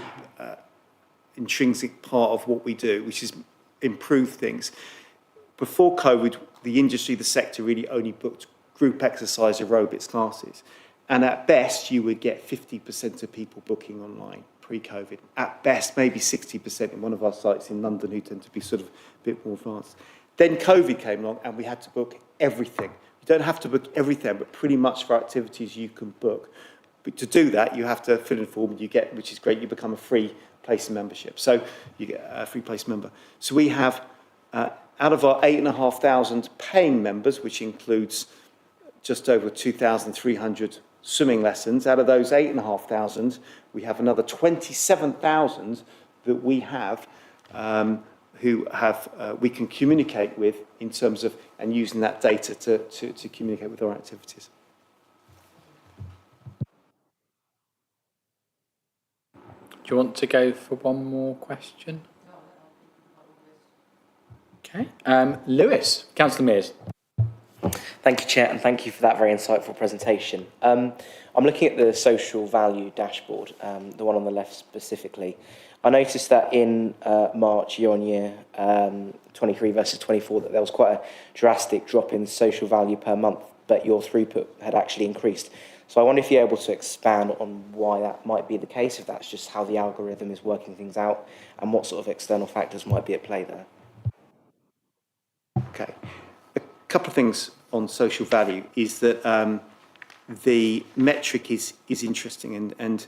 intrinsic part of what we do, which is improve things. Before COVID, the industry, the sector really only booked group exercise aerobics classes. And at best, you would get 50% of people booking online pre-COVID. At best, maybe 60% in one of our sites in London, who tend to be sort of a bit more advanced. Then COVID came along and we had to book everything. You don't have to book everything, but pretty much for activities you can book. But to do that, you have to fill in a form, you get, which is great, you become a free place membership. So you get a free place member. So we have, out of our 8,500 paying members, which includes just over 2,300 swimming lessons, out of those 8,500, we have another 27,000 that we have who have we can communicate with in terms of, and using that data to communicate with our activities. Do you want to go for one more question? Okay. Lewis, Councillor Mears. Thank you, Chair, and thank you for that very insightful presentation. I'm looking at the social value dashboard, the one on the left specifically. I noticed that in March, year on year, 23 versus 24, that there was quite a drastic drop in social value per month, but your throughput had actually increased. So I wonder if you're able to expand on why that might be the case, if that's just how the algorithm is working things out, and what sort of external factors might be at play there. Okay. A couple of things on social value is that the metric is interesting, and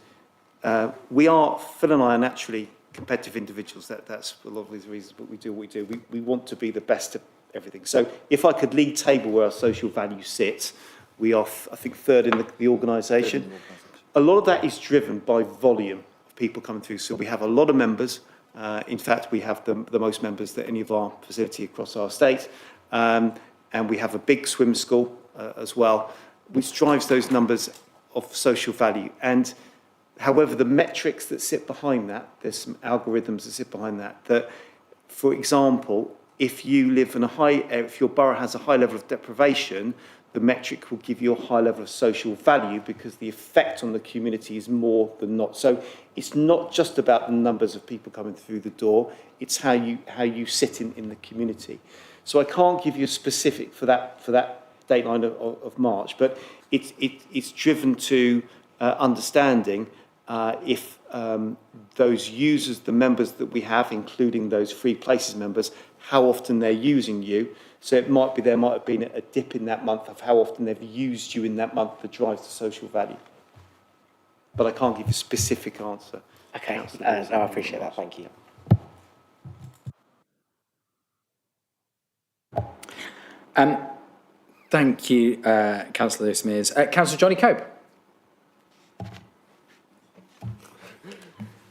we are, Phil and I are naturally competitive individuals. That's a lot of these reasons, but we do what we do. We want to be the best at everything. So if I could lead table where our social value sits, we are, I think, third in the organisation. A lot of that is driven by volume of people coming through. So we have a lot of members. In fact, we have the most members that any of our facility across our estate. And we have a big swim school as well, which drives those numbers of social value. And however, the metrics that sit behind that, there's some algorithms that sit behind that, that, for example, if you live in if your borough has a high level of deprivation, the metric will give you a high level of social value because the effect on the community is more than not. So it's not just about the numbers of people coming through the door, it's how you sit in the community. So I can't give you a specific for that date line of March, but it's driven to understanding if those users, the members that we have, including those free places members, how often they're using you. So it might be there might have been a dip in that month of how often they've used you in that month that drives the social value. But I can't give you a specific answer. Okay, no, I appreciate that. Thank you. Thank you, Councillor Lewis Mears. Councillor Johnny Cope.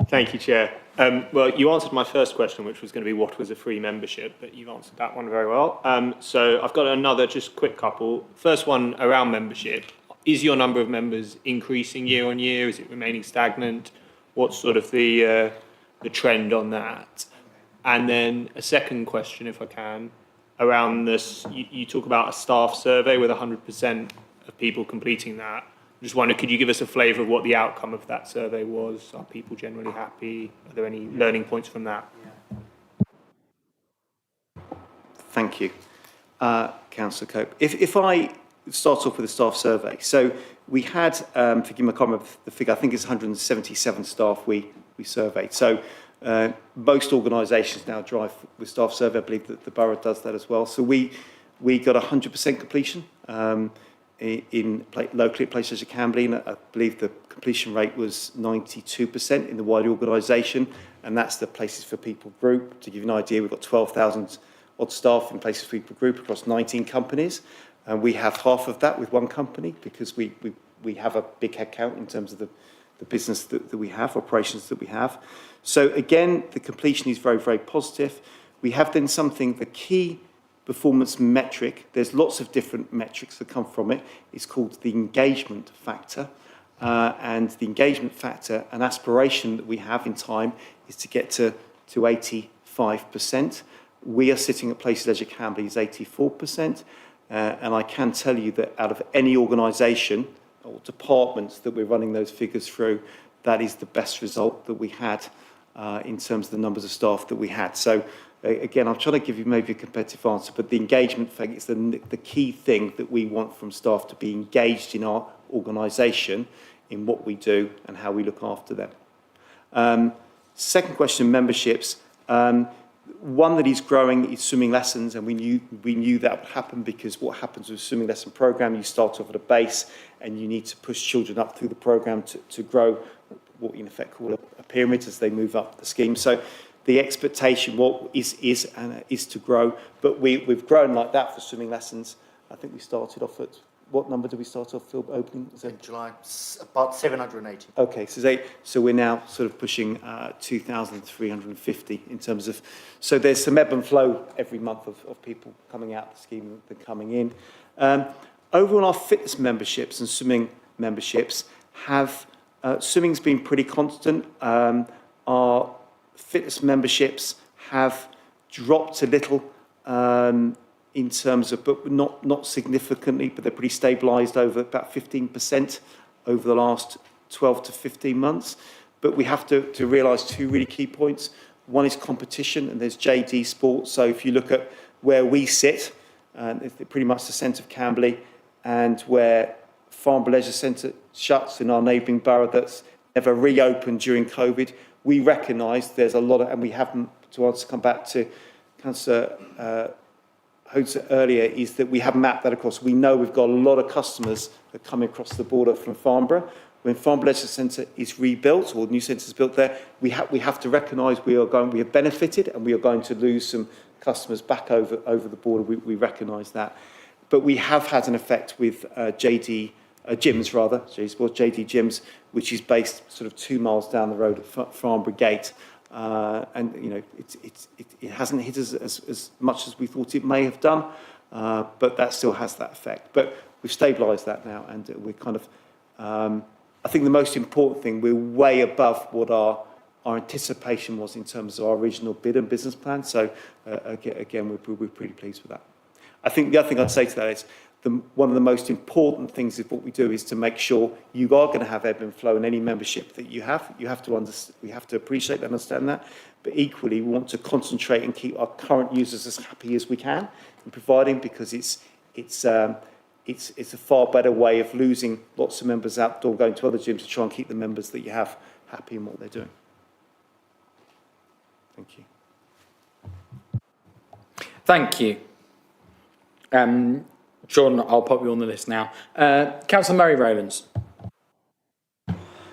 Thank you, Chair. Well, you answered my first question, which was going to be what was a free membership, but you've answered that one very well. So I've got another just quick couple. First one around membership. Is your number of members increasing year on year? Is it remaining stagnant? What's sort of the trend on that? And then a second question, if I can, around this. You talk about a staff survey with 100% of people completing that. I just wonder, could you give us a flavour of what the outcome of that survey was? Are people generally happy? Are there any learning points from that? Thank you, Councillor Cope. If I start off with the staff survey. So we had, forgive me, I can't remember the figure, I think it's 177 staff we surveyed. So most organisations now drive with staff survey. I believe that the borough does that as well. So we got 100% completion. Locally at places as Camberley, and I believe the completion rate was 92% in the wider organisation, and that's the Places for People group. To give you an idea, we've got 12,000 odd staff in Places for People group across 19 companies, and we have half of that with one company because we have a big headcount in terms of the business that we have, operations that we have. So again, the completion is very, very positive. We have then something, the key performance metric, there's lots of different metrics that come from it. It's called the engagement factor. And the engagement factor, an aspiration that we have in time, is to get to 85%. We are sitting at Places Leisure Camberley is 84%. And I can tell you that out of any organisation or departments that we're running those figures through, that is the best result that we had in terms of the numbers of staff that we had. So again, I'm trying to give you maybe a competitive answer, but the engagement thing is the key thing that we want from staff to be engaged in our organisation, in what we do and how we look after them. Second question, memberships. One that is growing is swimming lessons, and we knew that would happen, because what happens with swimming lesson programme, you start off at a base and you need to push children up through the programme to grow what we in effect call a pyramid as they move up the scheme. So the expectation is to grow, but we've grown like that for swimming lessons. I think we started off at, what number did we start off, Phil, opening? In July, about 780. Okay, so we're now sort of pushing 2,350 in terms of, so there's some ebb and flow every month of people coming out of the scheme and coming in. Over on our fitness memberships and swimming memberships, swimming's been pretty constant. Our fitness memberships have dropped a little in terms of, but not significantly, but they're pretty stabilised over about 15% over the last 12 to 15 months. But we have to realise two really key points. One is competition, and there's JD Sports. So if you look at where we sit, it's pretty much the centre of Camberley, and where Farnborough Leisure Centre shuts in our neighbouring borough that's never reopened during COVID, we recognise there's a lot of, and we haven't, to come back to Councillor Hodes earlier, is that we have mapped that across. We know we've got a lot of customers that come across the border from Farnborough. When Farnborough Leisure Centre is rebuilt, or new centre is built there, we have to recognise we have benefited, and we are going to lose some customers back over the border. We recognise that. But we have had an effect with JD Gyms, which is based sort of 2 miles down the road at Farnborough Gate. And you know, it hasn't hit us as much as we thought it may have done, but that still has that effect. But we've stabilised that now, and we're kind of, I think the most important thing, we're way above what our anticipation was in terms of our original bid and business plan. So again, we're pretty pleased with that. I think the other thing I'd say to that is, one of the most important things of what we do is to make sure you are going to have ebb and flow in any membership that you have. We have to appreciate and understand that. But equally, we want to concentrate and keep our current users as happy as we can in providing, because it's a far better way of losing lots of members outdoor going to other gyms to try and keep the members that you have happy in what they're doing. Thank you. Thank you. John, I'll pop you on the list now. Councillor Murray Rowlands.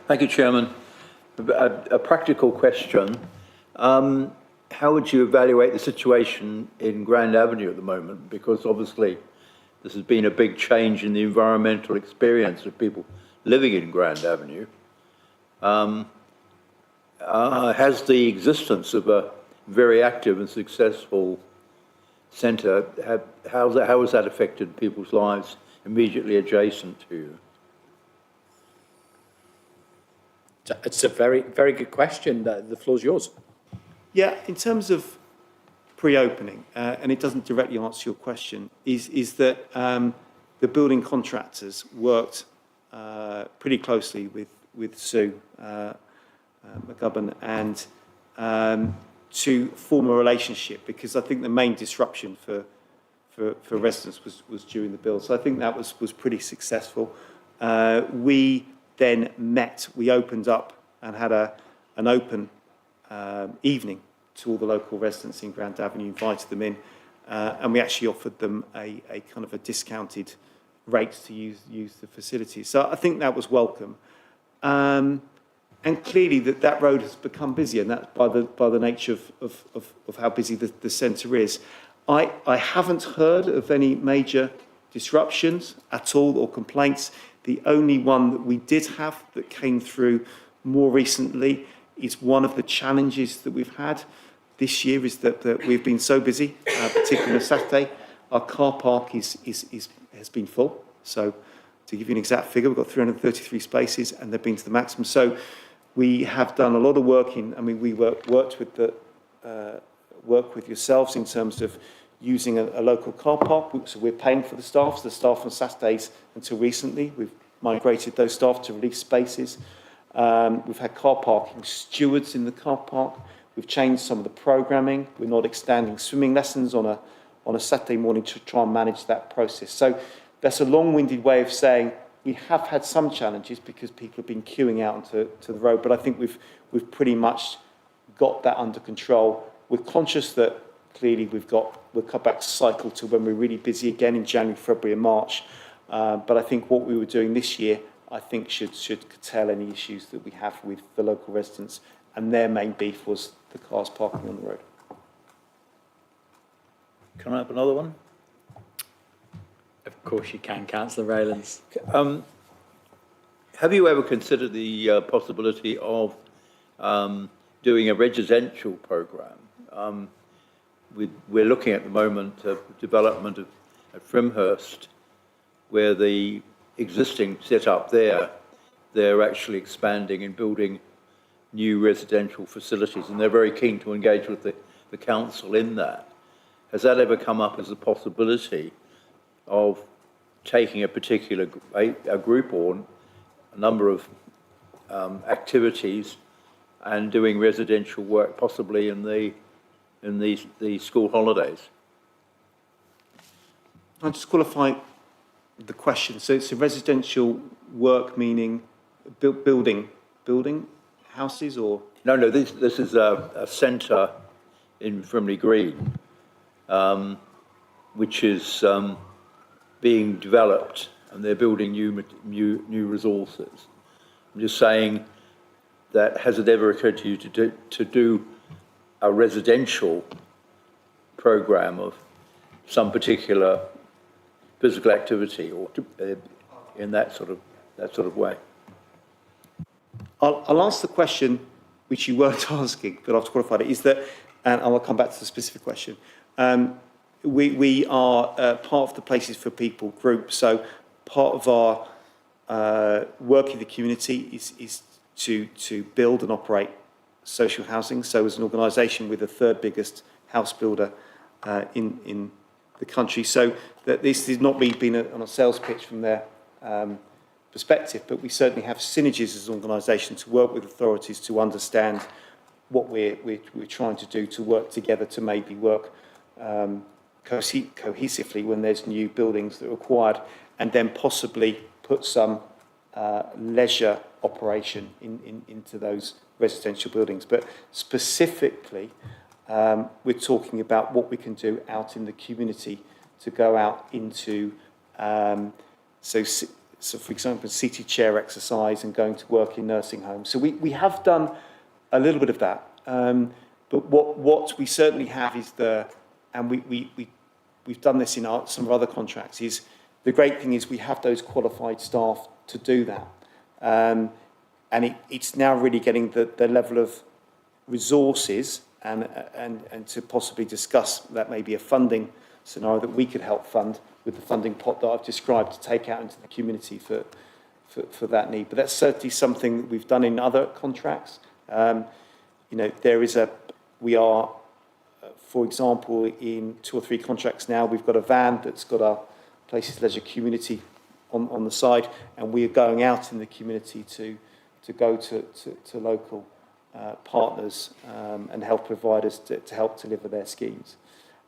Thank you, Chairman. A practical question. How would you evaluate the situation in Grand Avenue at the moment? Because obviously this has been a big change in the environmental experience of people living in Grand Avenue. Has the existence of a very active and successful centre, how has that affected people's lives immediately adjacent to you? It's a very, very good question. The floor's yours. Yeah, in terms of pre-opening, and it doesn't directly answer your question, is that the building contractors worked pretty closely with Sue McGubbin and to form a relationship, because I think the main disruption for residents was during the build. So I think that was pretty successful. We then we opened up and had an open evening to all the local residents in Grand Avenue, invited them in, and we actually offered them a kind of a discounted rate to use the facilities. So I think that was welcome. And clearly that road has become busier, and that's by the nature of how busy the centre is. I haven't heard of any major disruptions at all or complaints. The only one that we did have that came through more recently is one of the challenges that we've had this year is that we've been so busy, particularly on Saturday, our car park has been full. So to give you an exact figure, we've got 333 spaces and they've been to the maximum. So we have done a lot of work we worked with yourselves in terms of using a local car park. So we're paying for the staff on Saturdays until recently. We've migrated those staff to release spaces. We've had car parking stewards in the car park. We've changed some of the programming. We're not extending swimming lessons on a Saturday morning to try and manage that process. So that's a long-winded way of saying we have had some challenges because people have been queuing out onto the road, but I think we've pretty much got that under control. We're conscious that clearly we'll come back cycle to when we're really busy again in January, February and March. But I think what we were doing this year, I think should curtail any issues that we have with the local residents, and their main beef was the cars parking on the road. Can I have another one? Of course you can, Councillor Rowlands. Have you ever considered the possibility of doing a residential programme? We're looking at the moment of development at Frimhurst, where the existing setup there, they're actually expanding and building new residential facilities, and they're very keen to engage with the council in that. Has that ever come up as a possibility of taking a particular a group or a number of activities and doing residential work, possibly in the school holidays? I'll just qualify the question. So it's a residential work, meaning building houses, or? No, this is a centre in Frimley Green, which is being developed, and they're building new resources. I'm just saying that, has it ever occurred to you to do a residential programme of some particular physical activity, or in that sort of way? I'll answer the question which you weren't asking, but I've qualified it, is that, and I'll come back to the specific question. We are part of the Places for People group, so part of our work in the community is to build and operate social housing. So as an organisation, we're the third biggest house builder in the country. So that this has not been on a sales pitch from their perspective, but we certainly have synergies as an organisation to work with authorities to understand what we're trying to do, to work together to maybe work cohesively when there's new buildings that are required, and then possibly put some leisure operation into those residential buildings. But specifically, we're talking about what we can do out in the community to go out into, so for example, seated chair exercise and going to work in nursing homes. So we have done a little bit of that. But what we certainly have is and we've done this in some of our other contracts, is the great thing is we have those qualified staff to do that. And it's now really getting the level of resources and to possibly discuss that maybe a funding scenario that we could help fund with the funding pot that I've described to take out into the community for that need. But that's certainly something that we've done in other contracts. We are, for example, in 2 or 3 contracts now, we've got a van that's got our Places Leisure community on the side, and we are going out in the community to go to local partners and health providers to help deliver their schemes.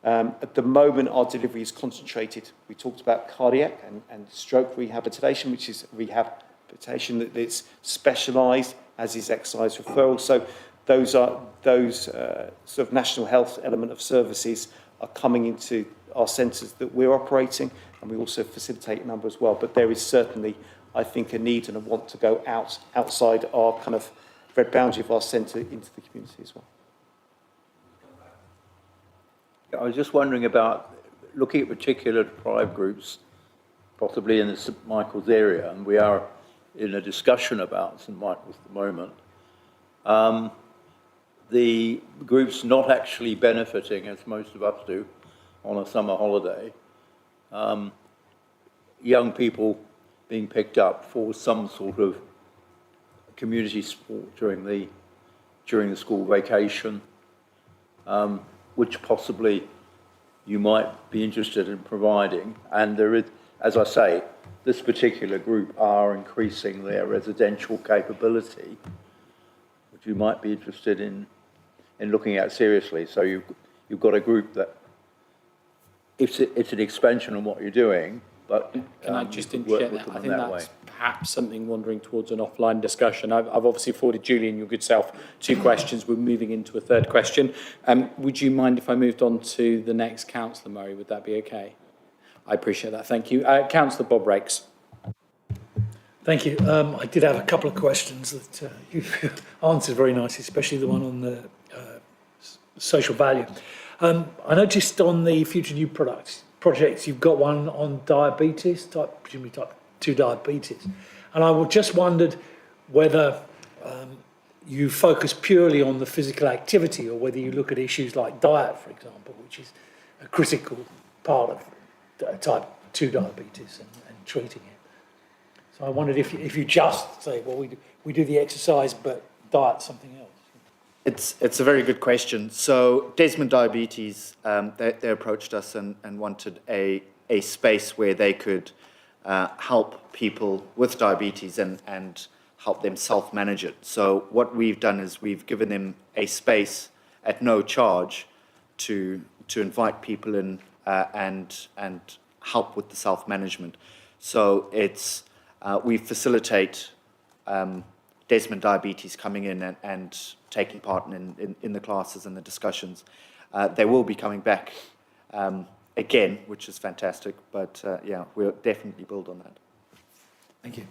At the moment, our delivery is concentrated. We talked about cardiac and stroke rehabilitation, which is rehabilitation that's specialised, as is exercise referral. So those sort of national health element of services are coming into our centres that we're operating, and we also facilitate a number as well. But there is certainly, I think, a need and a want to go outside our kind of red boundary of our centre into the community as well. I was just wondering about looking at particular deprived groups, possibly in the St Michael's area, and we are in a discussion about St Michael's at the moment. The groups not actually benefiting, as most of us do, on a summer holiday. Young people being picked up for some sort of community sport during the school vacation, which possibly you might be interested in providing. And there is, as I say, this particular group are increasing their residential capability, which you might be interested in in looking at seriously. So you've got a group that it's an expansion on what you're doing, but Can I you just could work interject with that? I them think in that that's way. perhaps something wandering towards an offline discussion. I've obviously forwarded Julian, your good self, 2 questions. We're moving into a third question. Would you mind if I moved on to the next, Councillor Murray? Would that be okay? I appreciate that. Thank you. Councillor Bob Rakes. Thank you. I did have a couple of questions that you've answered very nicely, especially the one on the social value. I noticed on the future new projects, you've got one on diabetes, presumably type 2 diabetes. And I just wondered whether you focus purely on the physical activity or whether you look at issues like diet, for example, which is a critical part of type 2 diabetes and treating it. So I wondered if you just say, well, we do the exercise, but diet's something else. It's a very good question. So Desmond Diabetes, they approached us and wanted a space where they could help people with diabetes and help them self-manage it. So what we've done is we've given them a space at no charge to invite people in and help with the self-management. So it's we facilitate Desmond Diabetes coming in and taking part in the classes and the discussions. They will be coming back again, which is fantastic, but yeah, we'll definitely build on that. Thank you.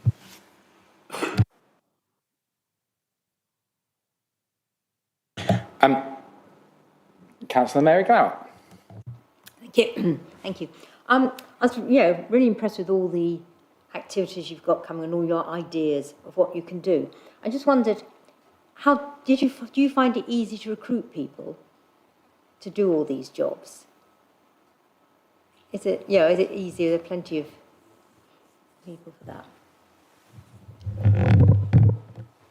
Councillor Mary Glower. Thank you. Thank you. I was really impressed with all the activities you've got coming and all your ideas of what you can do. I just wondered, do you find it easy to recruit people to do all these jobs? Is it easy? Are there plenty of people for that?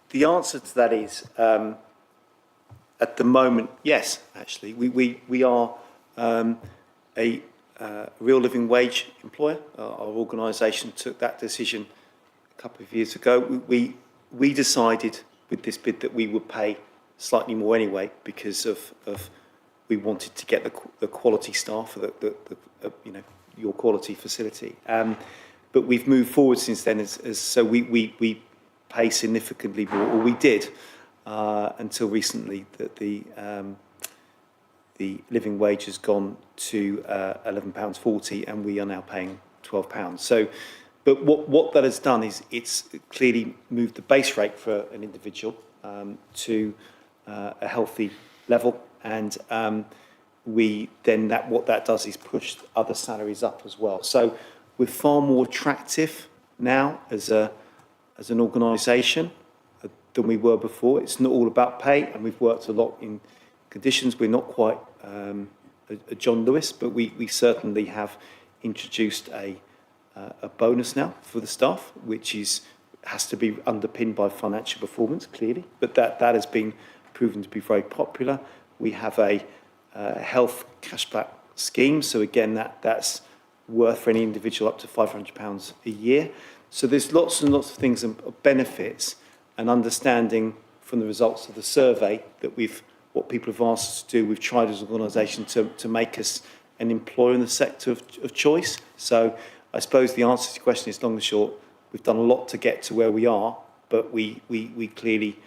The answer to that is, at the moment, yes, actually. We are a real living wage employer. Our organisation took that decision a couple of years ago. We decided with this bid that we would pay slightly more anyway because of we wanted to get the quality staff for your quality facility. But we've moved forward since then, so we pay significantly more, or we did until recently. That the living wage has gone to £11.40, and we are now paying £12. So, but what that has done is it's clearly moved the base rate for an individual to a healthy level, and what that does is push other salaries up as well. So we're far more attractive now as an organisation than we were before. It's not all about pay, and we've worked a lot in conditions. We're not quite a John Lewis, but we certainly have introduced a bonus now for the staff, which has to be underpinned by financial performance, clearly, but that has been proven to be very popular. We have a health cashback scheme, so again, that's worth for any individual up to £500 a year. So there's lots and lots of things and benefits, and understanding from the results of the survey that what people have asked us to do, we've tried as an organisation to make us an employer in the sector of choice. So I suppose the answer to your question is long and short, we've done a lot to get to where we are, but we clearly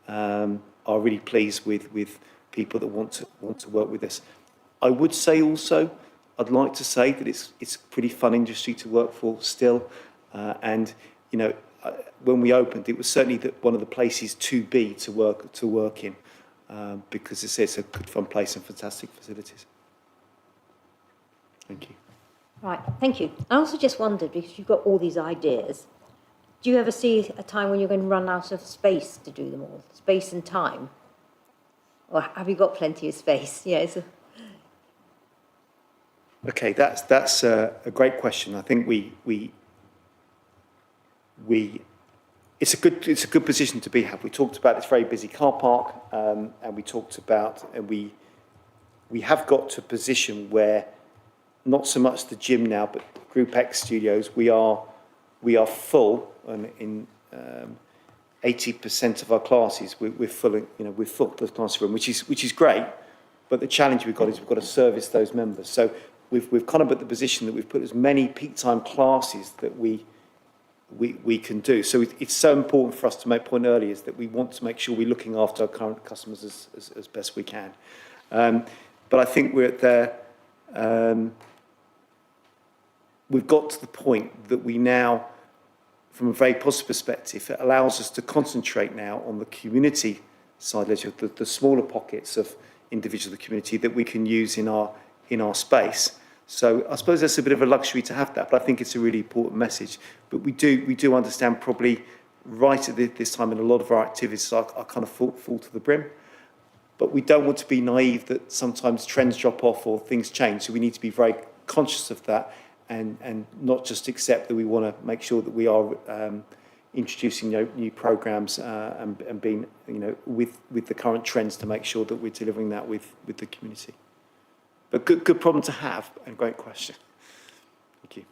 are really pleased with people that want to work with us. I would say also, I'd like to say that it's a pretty fun industry to work for still, and when we opened, it was certainly one of the places to be to work in. Because it's a good, fun place and fantastic facilities. Thank you. Right, thank you. I also just wondered, because you've got all these ideas, do you ever see a time when you're going to run out of space to do them all? Space and time? Or have you got plenty of space? Yeah, Okay, that's a great question. I think it's a good position to be have. We talked about this very busy car park, and we talked about, and we have got to a position where not so much the gym now, but Group X Studios, we are full, and 80% of our classes, we're full, we're full the classroom, which is great. But the challenge we've got is we've got to service those members. So we've kind of at the position that we've put as many peak time classes that we can do. So it's so important for us to make point earlier is that we want to make sure we're looking after our current customers as best we can. But I think we're at there. We've got to the point that we now, from a very positive perspective, it allows us to concentrate now on the community side, the smaller pockets of individual community that we can use in our space. So I suppose that's a bit of a luxury to have that, but I think it's a really important message. But we do understand probably right at this time in a lot of our activities are kind of full to the brim. But we don't want to be naive that sometimes trends drop off or things change. So we need to be very conscious of that and not just accept that we want to make sure that we are introducing new programs and being with the current trends to make sure that we're delivering that with the community. But good problem to have and great question. Thank you.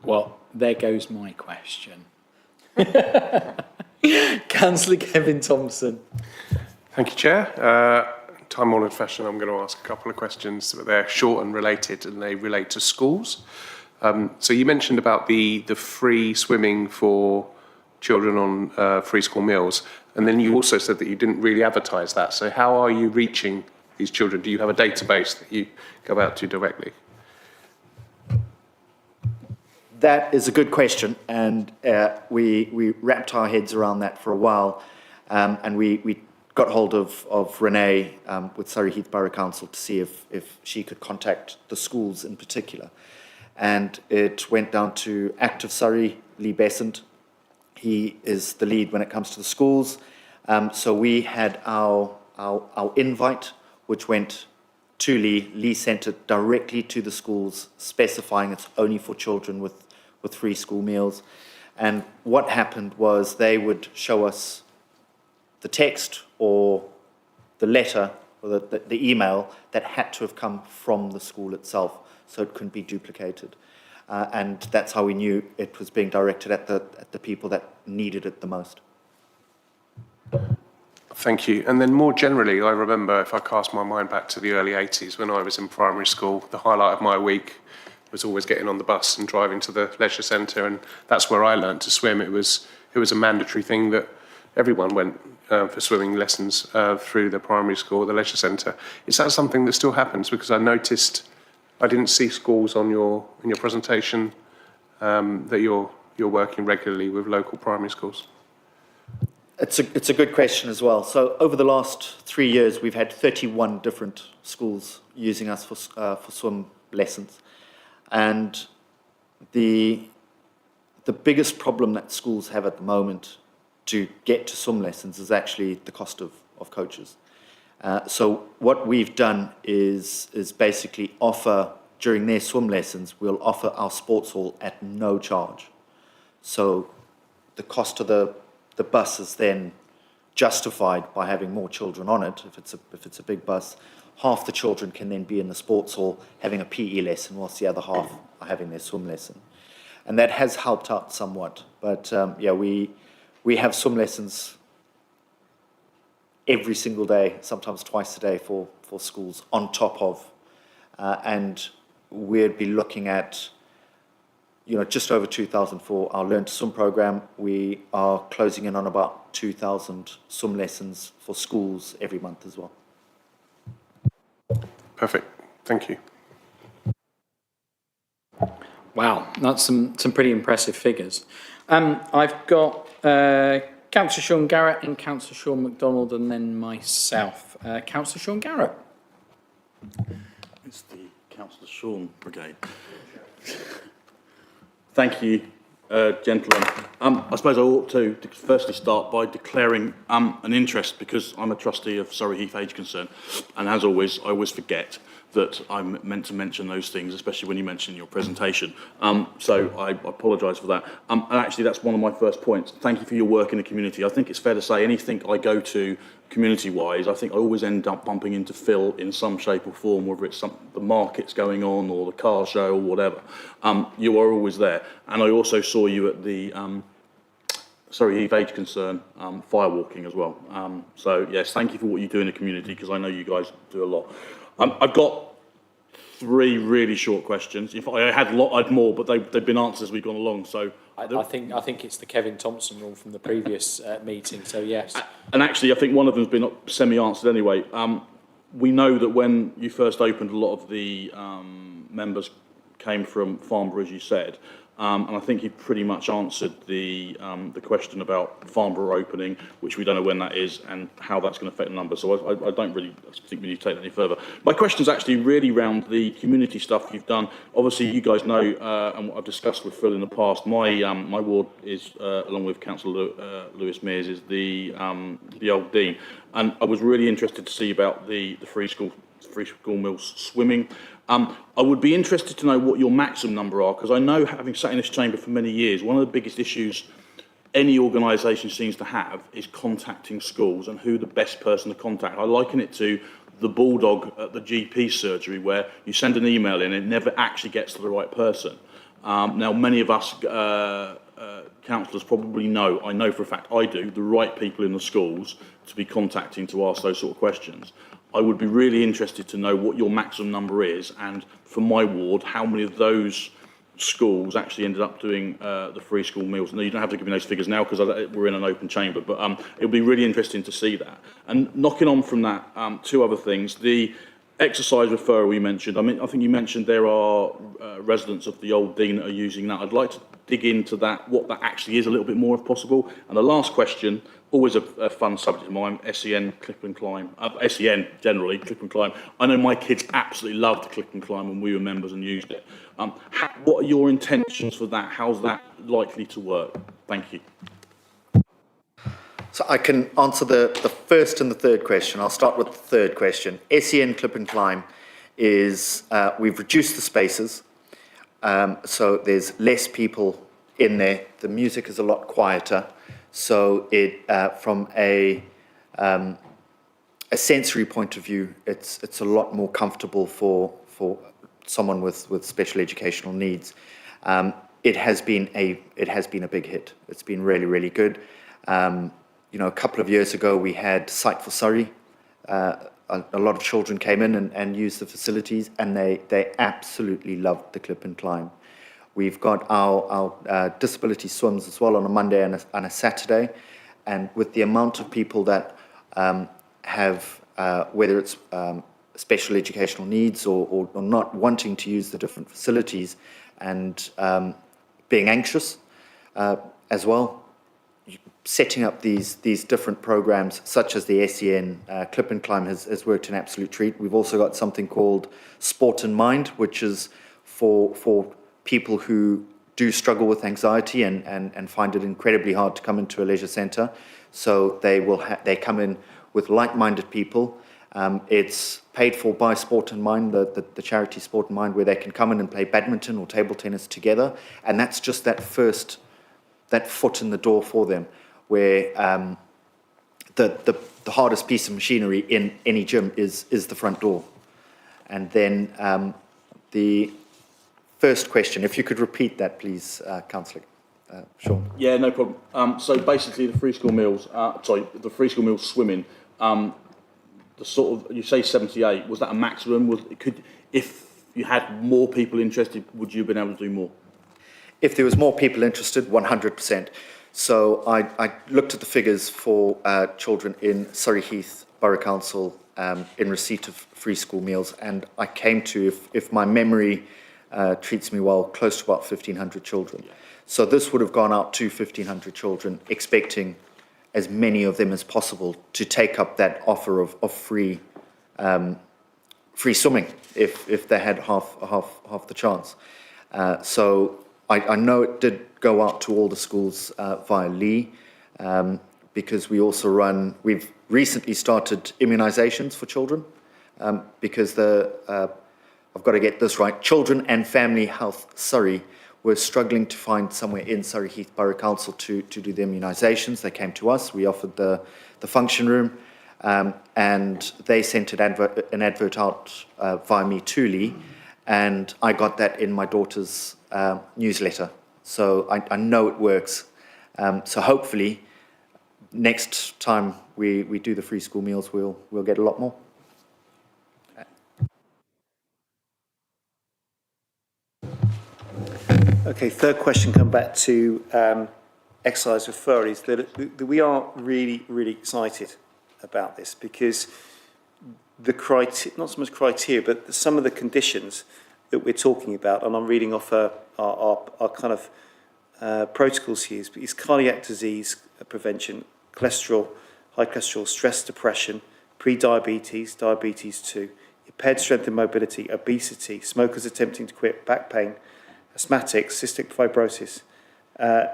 Well, there goes my question. Councillor Kevin Thompson. Thank you, Chair. Time-honoured fashion, I'm going to ask a couple of questions, but they're short and related, and they relate to schools. So you mentioned about the free swimming for children on free school meals, and then you also said that you didn't really advertise that. So how are you reaching these children? Do you have a database that you go out to directly? That is a good question, and we wrapped our heads around that for a while, and we got hold of Renee with Surrey Heath Borough Council to see if she could contact the schools in particular. And it went down to Active Surrey, Lee Besant. He is the lead when it comes to the schools. So we had our invite, which went to Lee. Lee sent it directly to the schools, specifying it's only for children with free school meals. And what happened was they would show us the text or the letter or the email that had to have come from the school itself, so it couldn't be duplicated. And that's how we knew it was being directed at the people that needed it the most. Thank you. And then more generally, I remember, if I cast my mind back to the early 80s when I was in primary school, the highlight of my week was always getting on the bus and driving to the leisure centre, and that's where I learned to swim. It was a mandatory thing that everyone went for swimming lessons through the primary school, the leisure centre. Is that something that still happens? Because I noticed I didn't see schools in your presentation that you're working regularly with local primary schools. It's a good question as well. So over the last 3 years, we've had 31 different schools using us for swim lessons, and the biggest problem that schools have at the moment to get to swim lessons is actually the cost of coaches. So what we've done is basically offer, during their swim lessons, we'll offer our sports hall at no charge. So the cost of the bus is then justified by having more children on it. If it's a big bus, half the children can then be in the sports hall having a PE lesson, whilst the other half are having their swim lesson. And that has helped out somewhat. But we have swim lessons every single day, sometimes twice a day for schools on top of. And we'd be looking at, just over 2,000 for our Learn to Swim program. We are closing in on about 2,000 swim lessons for schools every month as well. Perfect. Thank you. Wow, that's some pretty impressive figures. I've got Councillor Sean Garrett and Councillor Sean MacDonald, and then myself. Councillor Sean Garrett. It's the Councillor Sean Brigade. Thank you, gentlemen. I suppose I ought to firstly start by declaring an interest, because I'm a trustee of Surrey Heath Age Concern, and as always, I always forget that I meant to mention those things, especially when you mentioned in your presentation. So I apologise for that. And actually, that's one of my first points. Thank you for your work in the community. I think it's fair to say anything I go to community-wise, I think I always end up bumping into Phil in some shape or form, whether it's the markets going on or the car show or whatever. You are always there. And I also saw you at the Heath Age Concern firewalking as well. So yes, thank you for what you do in the community, because I know you guys do a lot. I've got 3 really short questions. If I had more, but they've been answered as we've gone along. So I think it's the Kevin Thompson rule from the previous meeting. So yes. And actually, I think one of them's been semi-answered anyway. We know that when you first opened, a lot of the members came from Farnborough, as you said. And I think you've pretty much answered the question about Farnborough opening, which we don't know when that is and how that's going to affect the numbers. So I don't really think we need to take that any further. My question is actually really around the community stuff you've done. Obviously, you guys know, and what I've discussed with Phil in the past, my ward is, along with Councillor Lewis Mears, is the Old Dean. And I was really interested to see about the free school meals swimming. I would be interested to know what your maximum number are, because I know, having sat in this chamber for many years, one of the biggest issues any organisation seems to have is contacting schools and who the best person to contact. I liken it to the bulldog at the GP surgery, where you send an email in and it never actually gets to the right person. Now, many of us councillors probably know, I know for a fact I do, the right people in the schools to be contacting to ask those sort of questions. I would be really interested to know what your maximum number is, and for my ward, how many of those schools actually ended up doing the free school meals. Now, you don't have to give me those figures now because we're in an open chamber, but it would be really interesting to see that. And knocking on from that, 2 other things. The exercise referral you mentioned, I think you mentioned there are residents of the Old Dean that are using that. I'd like to dig into that, what that actually is a little bit more if possible. And the last question, always a fun subject of mine, SEN, Clip and Climb. SEN, generally, Clip and Climb. I know my kids absolutely loved Clip and Climb when we were members and used it. What are your intentions for that? How's that likely to work? Thank you. So I can answer the first and the third question. I'll start with the third question. SEN Clip and Climb is, we've reduced the spaces, so there's less people in there. The music is a lot quieter. So it, from a sensory point of view, it's a lot more comfortable for someone with special educational needs. It has been a big hit. It's been really, really good. You know, a couple of years ago we had Sight for Surrey. A lot of children came in and used the facilities, and they absolutely loved the Clip and Climb. We've got our disability swims as well on a Monday and a Saturday, and with the amount of people that have, whether it's special educational needs or not wanting to use the different facilities and being anxious as well, setting up these different programs such as the SEN Clip and Climb has worked an absolute treat. We've also got something called Sport and Mind, which is for people who do struggle with anxiety and find it incredibly hard to come into a leisure centre. So they come in with like-minded people. It's paid for by Sport and Mind, the charity Sport and Mind, where they can come in and play badminton or table tennis together. And that's just that foot in the door for them, where the hardest piece of machinery in any gym is the front door. And then the first question, if you could repeat that, please, Councillor Sean. Yeah, no problem. So basically, the free school meals, the free school meals swimming, the sort of, you say 78, was that a maximum? If you had more people interested, would you have been able to do more? If there was more people interested, 100%. So I looked at the figures for children in Surrey Heath Borough Council in receipt of free school meals, and I came to, if my memory treats me well, close to about 1,500 children. Yeah. So this would have gone out to 1,500 children, expecting as many of them as possible to take up that offer of free swimming if they had half the chance. So I know it did go out to all the schools via Lee, because we've recently started immunisations for children, because I've got to get this right, Children and Family Health Surrey were struggling to find somewhere in Surrey Heath Borough Council to do the immunisations. They came to us, we offered the function room, and they sent an advert out via me to Lee, and I got that in my daughter's newsletter. So I know it works. So hopefully, next time we do the free school meals, we'll get a lot more. Okay, third question, come back to excise referrals, that we are really, really excited about this because not so much criteria, but some of the conditions that we're talking about, and I'm reading off our kind of protocols here, is cardiac disease prevention, cholesterol, high cholesterol, stress, depression, pre-diabetes, diabetes 2, impaired strength and mobility, obesity, smokers attempting to quit, back pain, asthmatics, cystic fibrosis,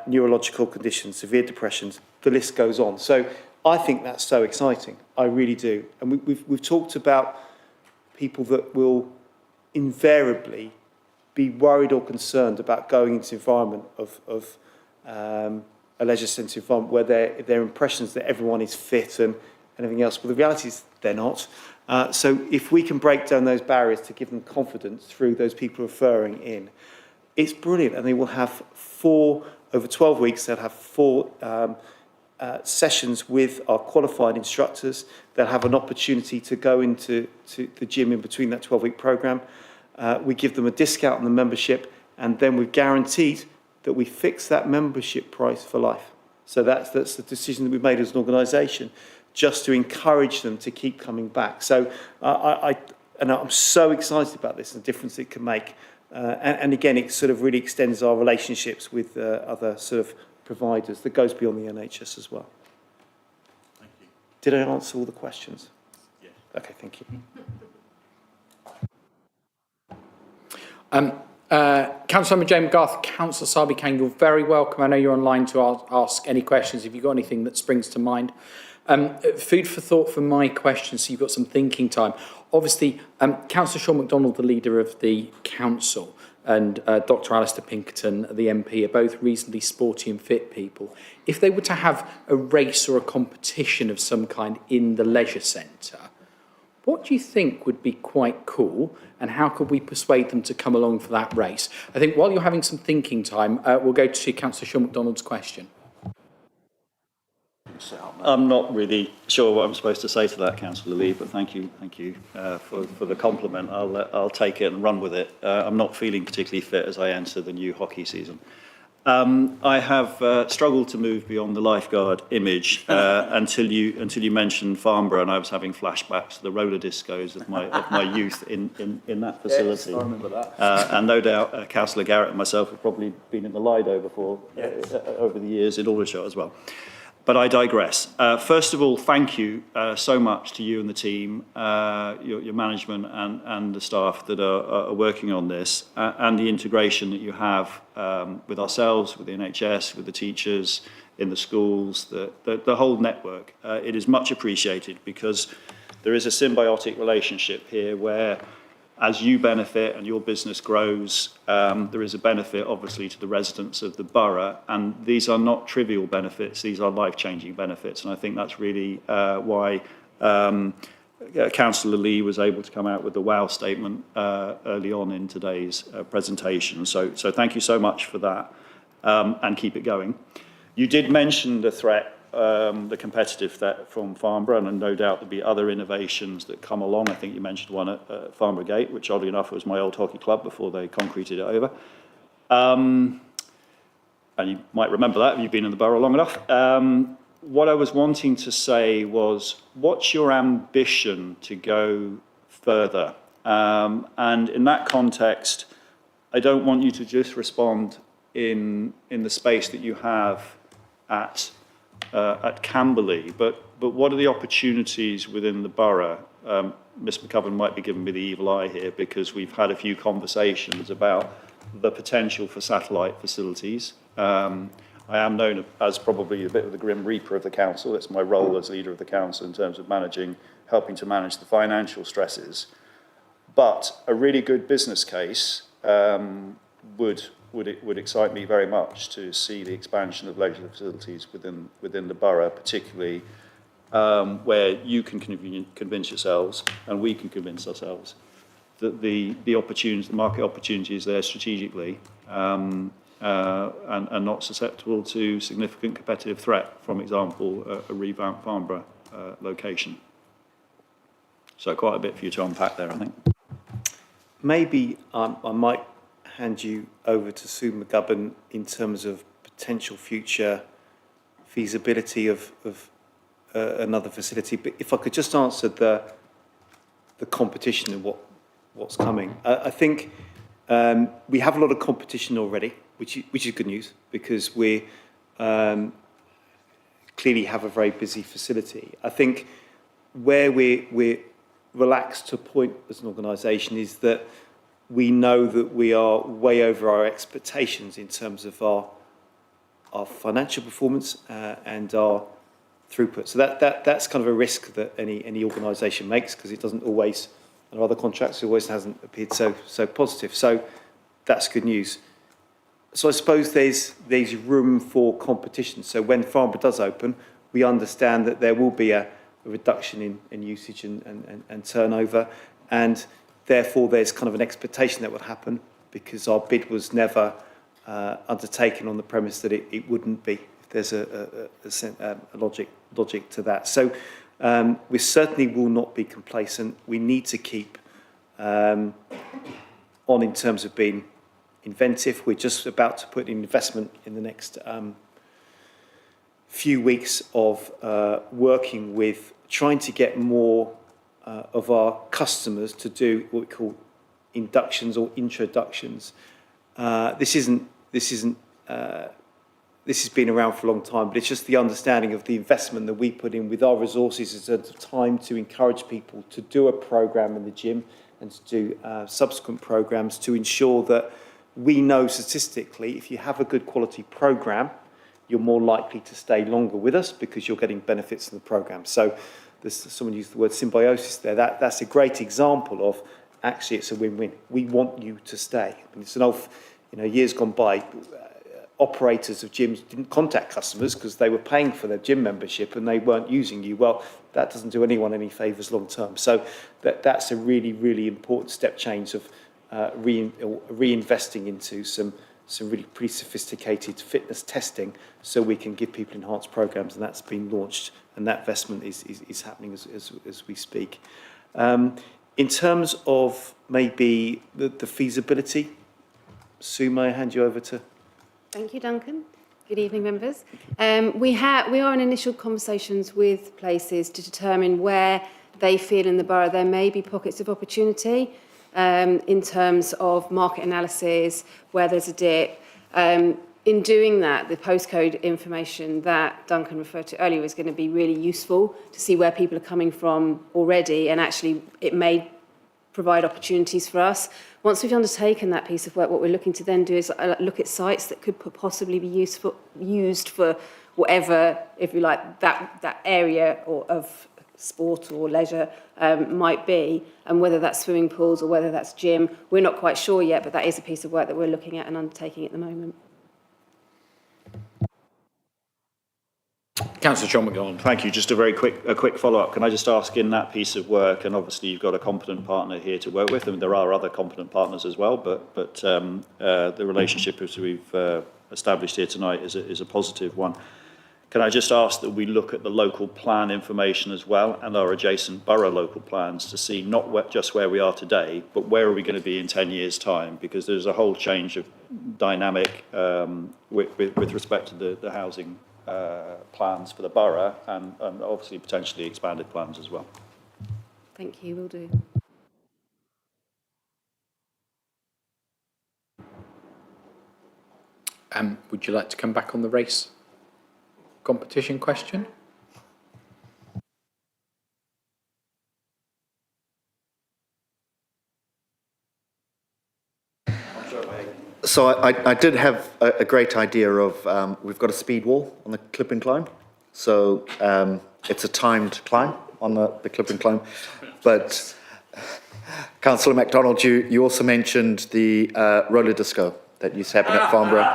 neurological conditions, severe depressions, the list goes on. So I think that's so exciting. I really do. And we've talked about people that will invariably be worried or concerned about going into an environment of a leisure-centred environment where their impressions that everyone is fit and everything else. Well, the reality is they're not. So if we can break down those barriers to give them confidence through those people referring in, it's brilliant. And they will have over 12 weeks, they'll have 4 sessions with our qualified instructors. They'll have an opportunity to go into the gym in between that 12-week programme. We give them a discount on the membership, and then we've guaranteed that we fix that membership price for life. So that's the decision that we've made as an organisation, just to encourage them to keep coming back. So I'm so excited about this and the difference it can make. And again, it sort of really extends our relationships with other sort of providers that goes beyond the NHS as well. Thank you. Did I answer all the questions? Yes. Okay, thank you. Councillor Jane McGarth, Councillor Sabi Kang, you're very welcome. I know you're online to ask any questions if you've got anything that springs to mind. Food for thought for my questions, so you've got some thinking time. Obviously, Councillor Sean MacDonald, the leader of the council, and Dr Alistair Pinkerton, the MP, are both reasonably sporty and fit people. If they were to have a race or a competition of some kind in the leisure centre, what do you think would be quite cool, and how could we persuade them to come along for that race? I think while you're having some thinking time, we'll go to Councillor Sean MacDonald's question. I'm not really sure what I'm supposed to say to that, Councillor Lee, but thank you for the compliment. I'll take it and run with it. I'm not feeling particularly fit as I enter the new hockey season. I have struggled to move beyond the lifeguard image until you mentioned Farnborough, and I was having flashbacks to the roller discos of my youth in that facility. Yes, I remember that. And no doubt Councillor Garrett and myself have probably been in the Lido before, over the years in Aldershot as well. But I digress. First of all, thank you so much to you and the team, your management and the staff that are working on this, and the integration that you have with ourselves, with the NHS, with the teachers, in the schools, the whole network. It is much appreciated because there is a symbiotic relationship here where, as you benefit and your business grows, there is a benefit, obviously, to the residents of the borough. And these are not trivial benefits. These are life-changing benefits. And I think that's really why Councillor Lee was able to come out with the wow statement early on in today's presentation. So thank you so much for that, and keep it going. You did mention the threat, the competitive threat from Farnborough, and no doubt there'll be other innovations that come along. I think you mentioned one at Farnborough Gate, which oddly enough was my old hockey club before they concreted it over. And you might remember that if you've been in the borough long enough. What I was wanting to say was, what's your ambition to go further? And in that context, I don't want you to just respond in the space that you have at Camberley, but what are the opportunities within the borough? Ms McCoven might be giving me the evil eye here because we've had a few conversations about the potential for satellite facilities. I am known as probably a bit of the grim reaper of the council. It's my role as leader of the council in terms of helping to manage the financial stresses. But a really good business case would excite me very much to see the expansion of leisure facilities within the borough, particularly where you can convince yourselves and we can convince ourselves that the market opportunity is there strategically and not susceptible to significant competitive threat, from example, a revamped Farnborough location. So quite a bit for you to unpack there, I think. Maybe I might hand you over to Sue McGubbin in terms of potential future feasibility of another facility. But if I could just answer the competition and what's coming. I think we have a lot of competition already, which is good news, because we clearly have a very busy facility. I think where we're relaxed to a point as an organisation is that we know that we are way over our expectations in terms of our financial performance and our throughput. So that's kind of a risk that any organisation makes, because it doesn't always, on other contracts, it always hasn't appeared so positive. So that's good news. So I suppose there's room for competition. So when Farnborough does open, we understand that there will be a reduction in usage and turnover, and therefore there's kind of an expectation that would happen, because our bid was never undertaken on the premise that it wouldn't be. There's a logic to that. So we certainly will not be complacent. We need to keep on in terms of being inventive. We're just about to put in investment in the next few weeks of working with trying to get more of our customers to do what we call inductions or introductions. This has been around for a long time, but it's just the understanding of the investment that we put in with our resources at a time to encourage people to do a program in the gym and to do subsequent programs to ensure that we know statistically if you have a good quality program, you're more likely to stay longer with us because you're getting benefits from the program. So someone used the word symbiosis there. That's a great example of actually it's a win-win. We want you to stay. And it's an old, years gone by, operators of gyms didn't contact customers because they were paying for their gym membership and they weren't using you. Well, that doesn't do anyone any favours long term. So that's a really, really important step change of reinvesting into some really pretty sophisticated fitness testing so we can give people enhanced programs, and that's been launched, and that investment is happening as we speak. In terms of maybe the feasibility, Sue, may I hand you over to... Thank you, Duncan. Good evening, members. We are in initial conversations with places to determine where they feel in the borough there may be pockets of opportunity in terms of market analysis, where there's a dip. In doing that, the postcode information that Duncan referred to earlier is going to be really useful to see where people are coming from already, and actually it may provide opportunities for us. Once we've undertaken that piece of work, what we're looking to then do is look at sites that could possibly be used for whatever, if you like, that area of sport or leisure might be, and whether that's swimming pools or whether that's gym. We're not quite sure yet, but that is a piece of work that we're looking at and undertaking at the moment. Councillor John McGowan. Thank you. Just a quick follow-up. Can I just ask, in that piece of work, and obviously you've got a competent partner here to work with, and there are other competent partners as well, but the relationship as we've established here tonight is a positive one. Can I just ask that we look at the local plan information as well and our adjacent borough local plans to see not just where we are today, but where are we going to be in 10 years' time? Because there's a whole change of dynamic with respect to the housing plans for the borough and obviously potentially expanded plans as well. Thank you, will do. Would you like to come back on the race competition question? So I did have a great idea of, we've got a speed wall on the clip and climb. So it's a timed climb on the clip and climb. But Councillor MacDonald, you also mentioned the roller disco that used to happen at Farnborough.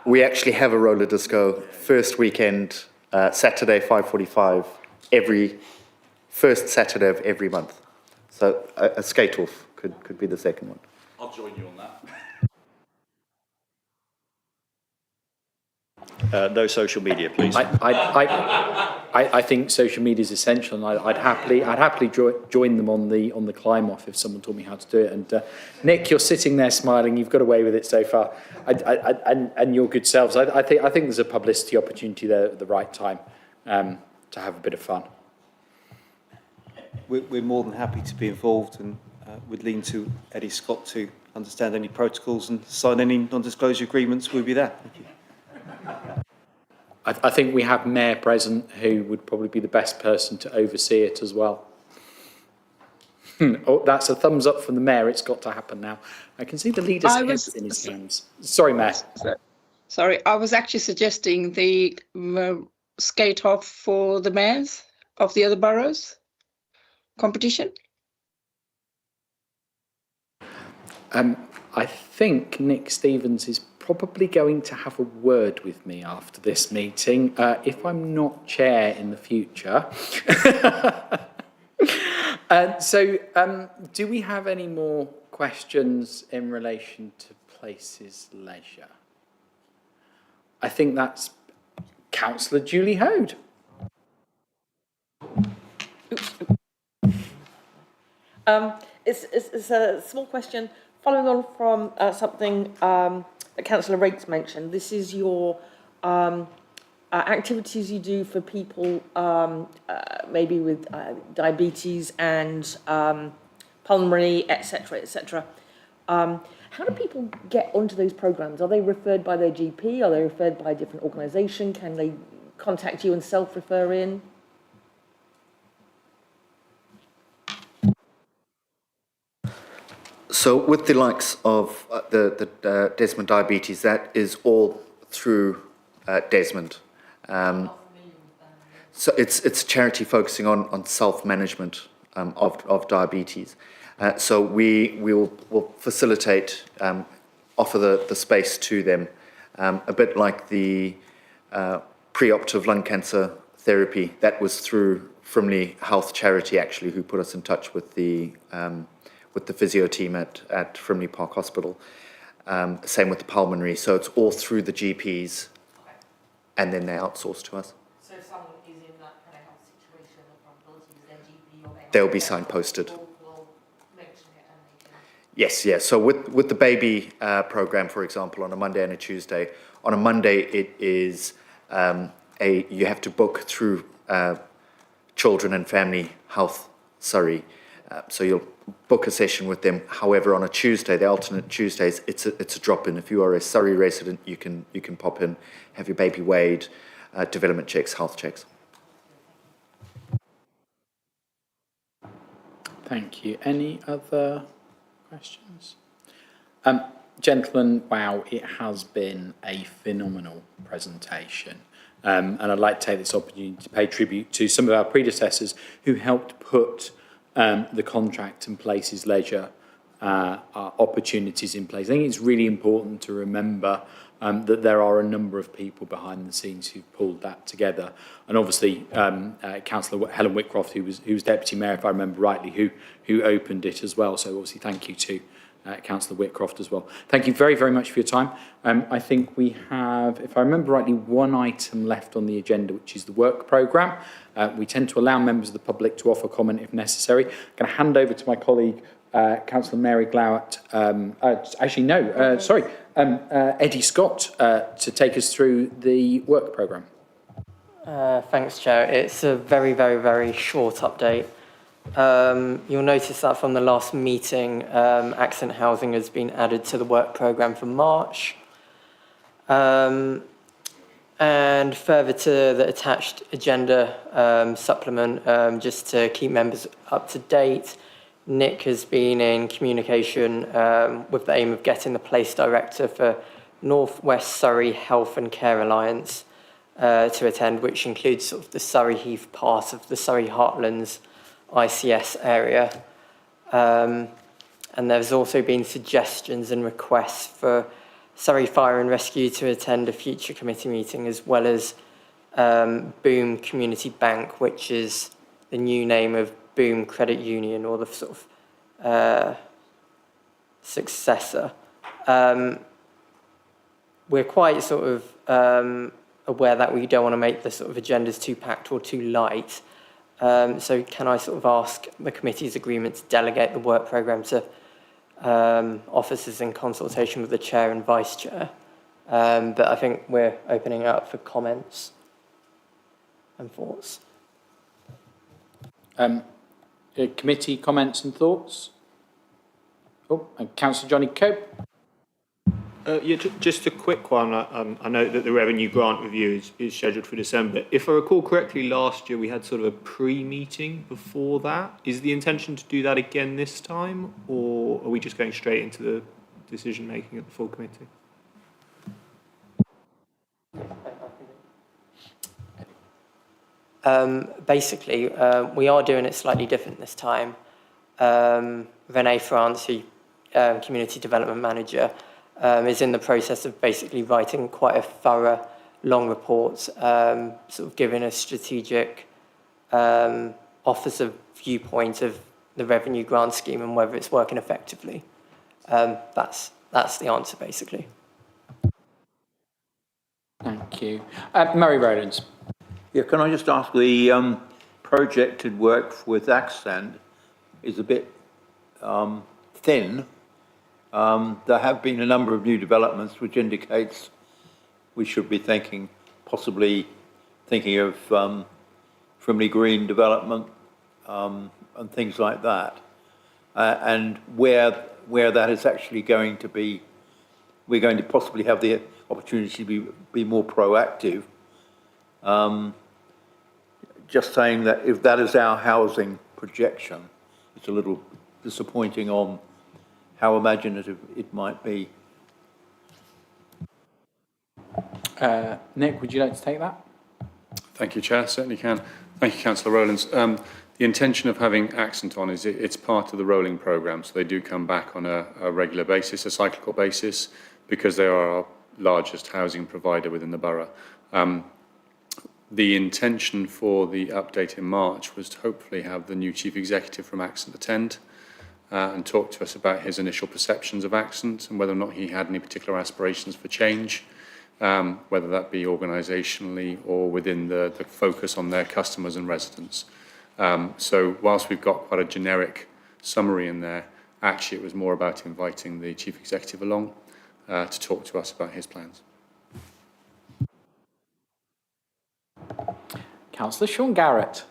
We actually have a roller disco first weekend, Saturday 5:45, every first Saturday of every month. So a skate-off could be the second one. I'll join you on that. No social media, please. I think social media is essential, and I'd happily join them on the climb off if someone taught me how to do it. And Nick, you're sitting there smiling. You've got away with it so far, and your good selves. I think there's a publicity opportunity there at the right time to have a bit of fun. We're more than happy to be involved, and would lean to Eddie Scott to understand any protocols and sign any non-disclosure agreements. We'll be there. Thank you. I think we have Mayor present who would probably be the best person to oversee it as well. Oh, that's a thumbs up from the Mayor. It's got to happen now. I can see the leader's head in his hands. Sorry, Mayor. Sorry, I was actually suggesting the skate off for the mayors of the other boroughs competition. I think Nick Stevens is probably going to have a word with me after this meeting, if I'm not chair in the future. Do we have any more questions in relation to Places Leisure? I think that's Councillor Julie Hode. It's a small question following on from something that Councillor Raikes mentioned. This is your activities you do for people maybe with diabetes and pulmonary, etc., etc. How do people get onto those programs? Are they referred by their GP? Are they referred by a different organisation? Can they contact you and self-refer in? So with the likes of the Desmond Diabetes, that is all through Desmond. So it's a charity focusing on self-management of diabetes. So we'll facilitate, offer the space to them, a bit like the preoperative lung cancer therapy. That was through Frimley Health Charity, actually, who put us in touch with the physio team at Frimley Park Hospital. Same with the pulmonary. So it's all through the GPs, and then they outsource to us. So if someone is in that kind of health situation, the probability is their GP or their They'll be signposted. will mention it and they can... Yes, yes. So with the baby program, for example, on a Monday and a Tuesday. On a Monday, it is you have to book through Children and Family Health Surrey. So you'll book a session with them. However, on a Tuesday, the alternate Tuesdays, it's a drop-in. If you are a Surrey resident, you can pop in, have your baby weighed, development checks, health checks. Thank you. Any other questions? Gentlemen, wow, it has been a phenomenal presentation. And I'd like to take this opportunity to pay tribute to some of our predecessors who helped put the contract and Places Leisure opportunities in place. I think it's really important to remember that there are a number of people behind the scenes who've pulled that together. And obviously, Councillor Helen Whitcroft, who was Deputy Mayor, if I remember rightly, who opened it as well. So obviously, thank you to Councillor Whitcroft as well. Thank you very, very much for your time. I think we have, if I remember rightly, one item left on the agenda, which is the work programme. We tend to allow members of the public to offer comment if necessary. I'm going to hand over to my colleague, Councillor Mary Glowett, Eddie Scott, to take us through the work programme. Thanks, Chair. It's a very, very, very short update. You'll notice that from the last meeting, accident housing has been added to the work programme for March. And further to the attached agenda supplement, just to keep members up to date, Nick has been in communication with the aim of getting the place director for North West Surrey Health and Care Alliance to attend, which includes sort of the Surrey Heath part of the Surrey Heartlands ICS area. And there's also been suggestions and requests for Surrey Fire and Rescue to attend a future committee meeting, as well as Boom Community Bank, which is the new name of Boom Credit Union, or the sort of successor. We're quite sort of aware that we don't want to make the sort of agendas too packed or too light. So can I sort of ask the committee's agreement to delegate the work programme to officers in consultation with the chair and vice chair? But I think we're opening it up for comments and thoughts. Committee comments and thoughts? Oh, and Councillor Johnny Cope. Yeah, just a quick one. I know that the revenue grant review is scheduled for December. If I recall correctly, last year we had sort of a pre-meeting before that. Is the intention to do that again this time, or are we just going straight into the decision-making at the full committee? Basically, we are doing it slightly different this time. Renee France, who Community Development Manager, is in the process of basically writing quite a thorough, long report, sort of giving a strategic officer viewpoint of the revenue grant scheme and whether it's working effectively. That's the answer, basically. Thank you. Murray Rowlands. Yeah, can I just ask, the projected work with Accent is a bit thin. There have been a number of new developments which indicates we should be possibly thinking of Frimley Green development and things like that. And where that is actually going to be, we're going to possibly have the opportunity to be more proactive. Just saying that if that is our housing projection, it's a little disappointing on how imaginative it might be. Nick, would you like to take that? Thank you, Chair. Certainly can. Thank you, Councillor Rowlands. The intention of having Accent on is it's part of the rolling programme, so they do come back on a regular basis, a cyclical basis, because they are our largest housing provider within the borough. The intention for the update in March was to hopefully have the new Chief Executive from Accent attend and talk to us about his initial perceptions of Accent and whether or not he had any particular aspirations for change, whether that be organisationally or within the focus on their customers and residents. So whilst we've got quite a generic summary in there, actually it was more about inviting the Chief Executive along to talk to us about his plans. Councillor Sean Garrett.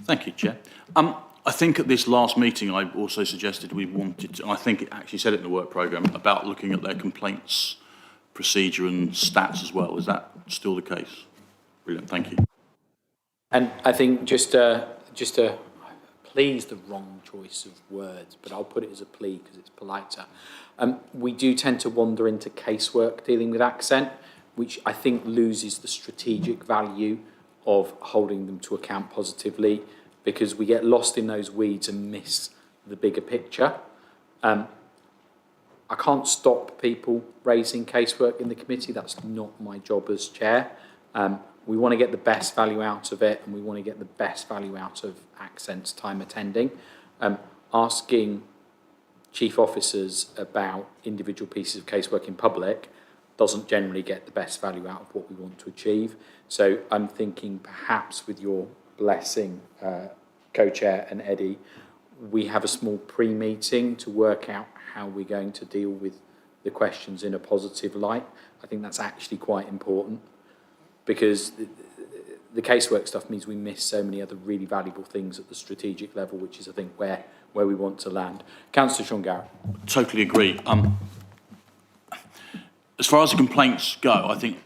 Thank you, Chair. I think at this last meeting I also suggested we wanted to, and I think it actually said it in the work programme, about looking at their complaints procedure and stats as well. Is that still the case? Brilliant, thank you. And I think just to please the wrong choice of words, but I'll put it as a plea because it's politer. We do tend to wander into casework dealing with Accent, which I think loses the strategic value of holding them to account positively, because we get lost in those weeds and miss the bigger picture. I can't stop people raising casework in the committee. That's not my job as chair. We want to get the best value out of it, and we want to get the best value out of Accent's time attending. Asking chief officers about individual pieces of casework in public doesn't generally get the best value out of what we want to achieve. So I'm thinking perhaps with your blessing, co-chair and Eddie, we have a small pre-meeting to work out how we're going to deal with the questions in a positive light. I think that's actually quite important, because the casework stuff means we miss so many other really valuable things at the strategic level, which is, I think, where we want to land. Councillor Sean Garrett. Totally agree. As far as the complaints go, I think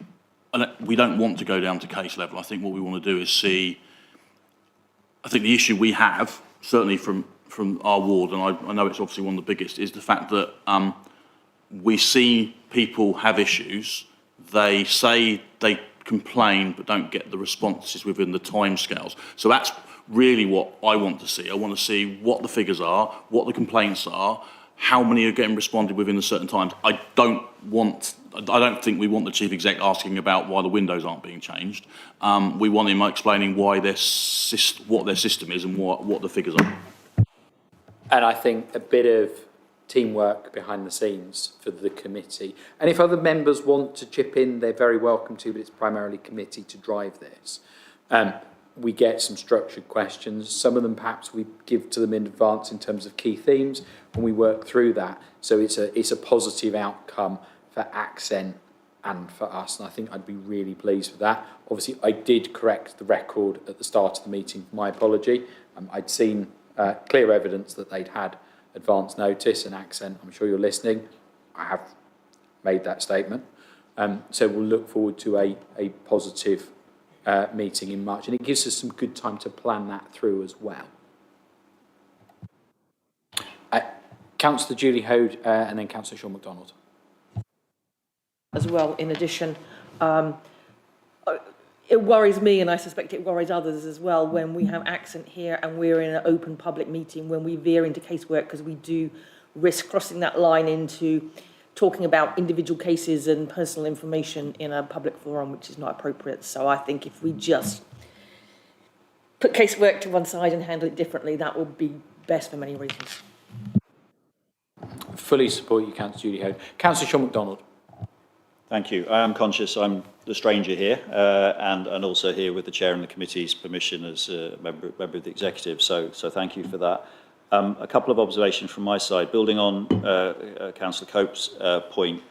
we don't want to go down to case level. I think what we want to do is see, I think the issue we have, certainly from our ward, and I know it's obviously one of the biggest, is the fact that we see people have issues. They say they complain but don't get the responses within the timescales. So that's really what I want to see. I want to see what the figures are, what the complaints are, how many are getting responded within a certain time. I don't think we want the chief exec asking about why the windows aren't being changed. We want him explaining why what their system is and what the figures are. And I think a bit of teamwork behind the scenes for the committee. And if other members want to chip in, they're very welcome to, but it's primarily committee to drive this. We get some structured questions. Some of them perhaps we give to them in advance in terms of key themes, and we work through that. So it's a positive outcome for Accent and for us, and I think I'd be really pleased with that. Obviously, I did correct the record at the start of the meeting. My apology. I'd seen clear evidence that they'd had advance notice, and Accent, I'm sure you're listening, I have made that statement. So we'll look forward to a positive meeting in March, and it gives us some good time to plan that through as well. Councillor Julie Hode and then Councillor Sean MacDonald. As well, in addition, it worries me, and I suspect it worries others as well, when we have Accent here and we're in an open public meeting, when we veer into casework, because we do risk crossing that line into talking about individual cases and personal information in a public forum, which is not appropriate. So I think if we just put casework to one side and handle it differently, that would be best for many reasons. Fully support you, Councillor Julie Hode. Councillor Sean MacDonald. Thank you. I am conscious I'm the stranger here and also here with the chair and the committee's permission as a member of the executive. So thank you for that. A couple of observations from my side, building on Councillor Cope's point.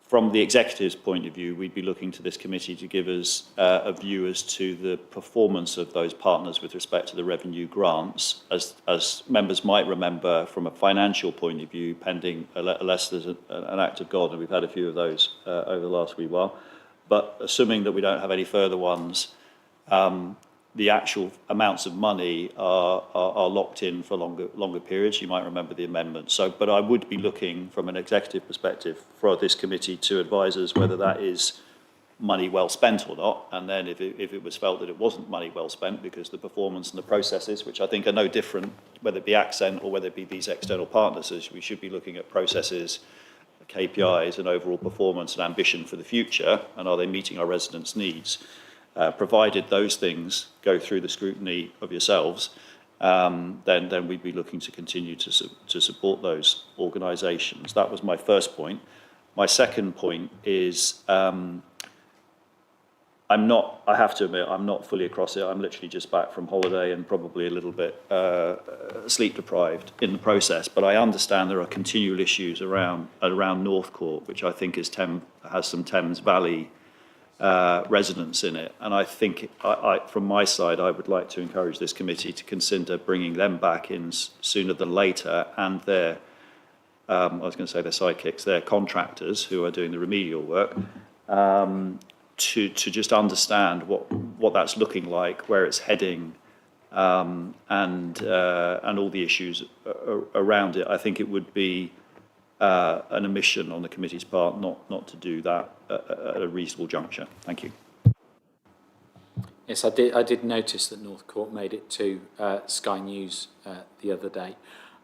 From the executive's point of view, we'd be looking to this committee to give us a view as to the performance of those partners with respect to the revenue grants. As members might remember, from a financial point of view, pending unless there's an act of God, and we've had a few of those over the last wee while, but assuming that we don't have any further ones, the actual amounts of money are locked in for longer periods. You might remember the amendment. But I would be looking from an executive perspective for this committee to advise us whether that is money well spent or not. And then if it was felt that it wasn't money well spent because the performance and the processes, which I think are no different, whether it be Accent or whether it be these external partners, we should be looking at processes, KPIs and overall performance and ambition for the future. And are they meeting our residents' needs? Provided those things go through the scrutiny of yourselves, then we'd be looking to continue to support those organisations. That was my first point. My second point is I have to admit, I'm not fully across it. I'm literally just back from holiday and probably a little bit sleep deprived in the process. But I understand there are continual issues around Northcourt, which I think has some Thames Valley residents in it, and I think from my side I would like to encourage this committee to consider bringing them back in sooner than later, and their I was going to say their sidekicks, their contractors who are doing the remedial work, to just understand what that's looking like, where it's heading, and all the issues around it. I think it would be an omission on the committee's part not to do that at a reasonable juncture. Thank you. Yes, I did notice that Northcourt made it to Sky News the other day.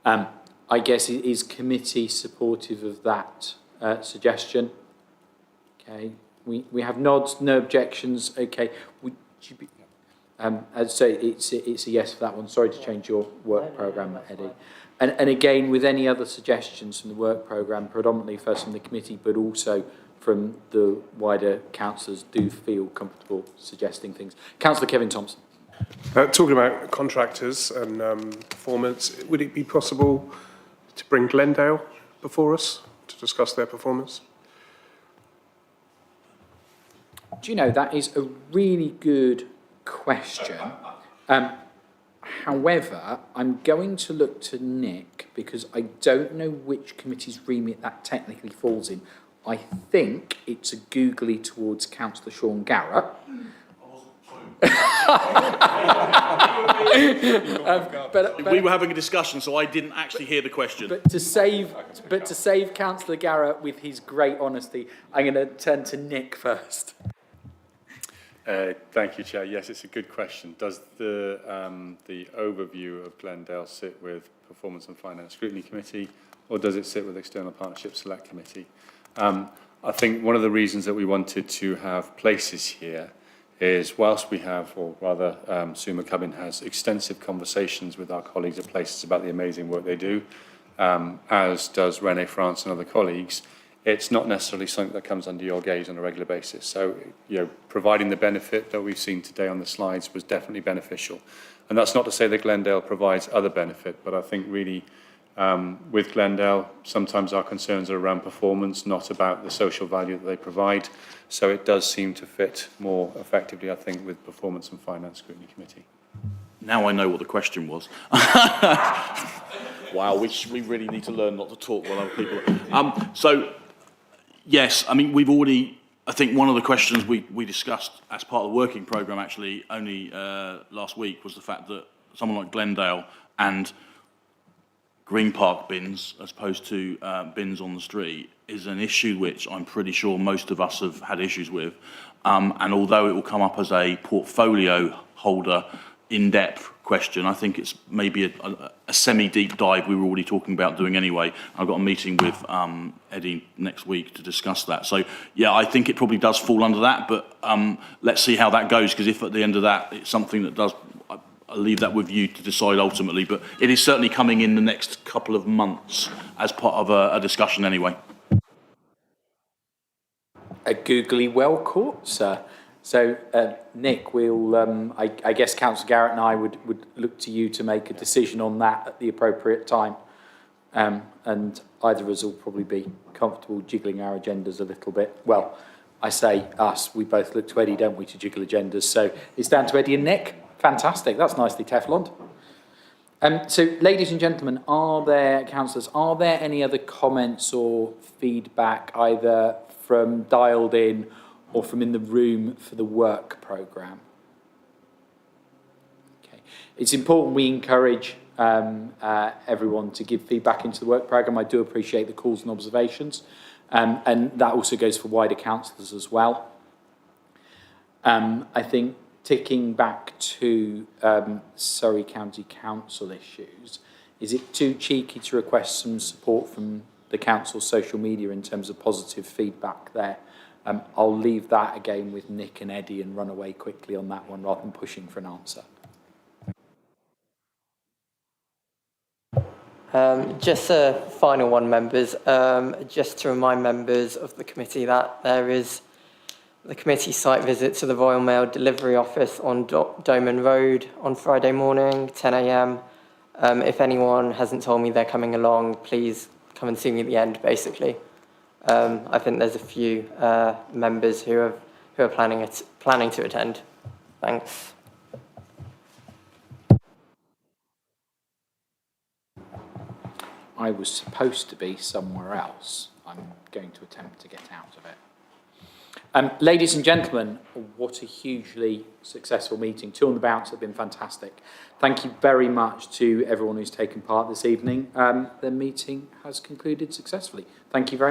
I guess is committee supportive of that suggestion? Okay, we have nods, no objections. Okay, would you be? I'd say it's a yes for that one. Sorry to change your work programme, Eddie. And again, with any other suggestions from the work programme, predominantly first from the committee, but also from the wider councillors, do feel comfortable suggesting things. Councillor Kevin Thompson. Talking about contractors and performance, would it be possible to bring Glendale before us to discuss their performance? Do you know, that is a really good question. However, I'm going to look to Nick because I don't know which committee's remit that technically falls in. I think it's a googly towards Councillor Sean Garrett. We were having a discussion, so I didn't actually hear the question. But to save Councillor Garrett with his great honesty, I'm going to turn to Nick first. Thank you, Chair. Yes, it's a good question. Does the overview of Glendale sit with Performance and Finance Scrutiny Committee, or does it sit with External Partnership Select Committee? I think one of the reasons that we wanted to have places here is whilst we have, or rather Sue McCubbin has extensive conversations with our colleagues at places about the amazing work they do, as does René France and other colleagues, it's not necessarily something that comes under your gaze on a regular basis. So, providing the benefit that we've seen today on the slides was definitely beneficial. And that's not to say that Glendale provides other benefit, but I think really with Glendale, sometimes our concerns are around performance, not about the social value that they provide. So it does seem to fit more effectively, I think, with Performance and Finance Scrutiny Committee. Now I know what the question was. Wow, we really need to learn not to talk while other people... So, yes, I mean, we've already... I think one of the questions we discussed as part of the working programme, actually, only last week, was the fact that someone like Glendale and Green Park bins, as opposed to bins on the street, is an issue which I'm pretty sure most of us have had issues with. And although it will come up as a portfolio holder in-depth question, I think it's maybe a semi-deep dive we were already talking about doing anyway. I've got a meeting with Eddie next week to discuss that. So, yeah, I think it probably does fall under that, but let's see how that goes, because if at the end of that it's something that does... I'll leave that with you to decide ultimately, but it is certainly coming in the next couple of months as part of a discussion anyway. A googly well caught, sir. So, Nick, we'll, I guess Councillor Garrett and I would look to you to make a decision on that at the appropriate time. And either of us will probably be comfortable jiggling our agendas a little bit. Well, I say us, we both look to Eddie, don't we, to jiggle agendas. So it's down to Eddie and Nick. Fantastic, that's nicely Tefloned. So, ladies and gentlemen, councillors, are there any other comments or feedback either from dialed in or from in the room for the work programme? Okay. It's important we encourage everyone to give feedback into the work programme. I do appreciate the calls and observations, and that also goes for wider councillors as well. I think ticking back to Surrey County Council issues, is it too cheeky to request some support from the council's social media in terms of positive feedback there? I'll leave that again with Nick and Eddie and run away quickly on that one rather than pushing for an answer. Just a final one, members. Just to remind members of the committee that there is the committee site visit to the Royal Mail delivery office on Doman Road on Friday morning, 10 a.m. If anyone hasn't told me they're coming along, please come and see me at the end, basically. I think there's a few members who are planning to attend. Thanks. I was supposed to be somewhere else. I'm going to attempt to get out of it. Ladies and gentlemen, what a hugely successful meeting. 2 on the bounce have been fantastic. Thank you very much to everyone who's taken part this evening. The meeting has concluded successfully. Thank you very much.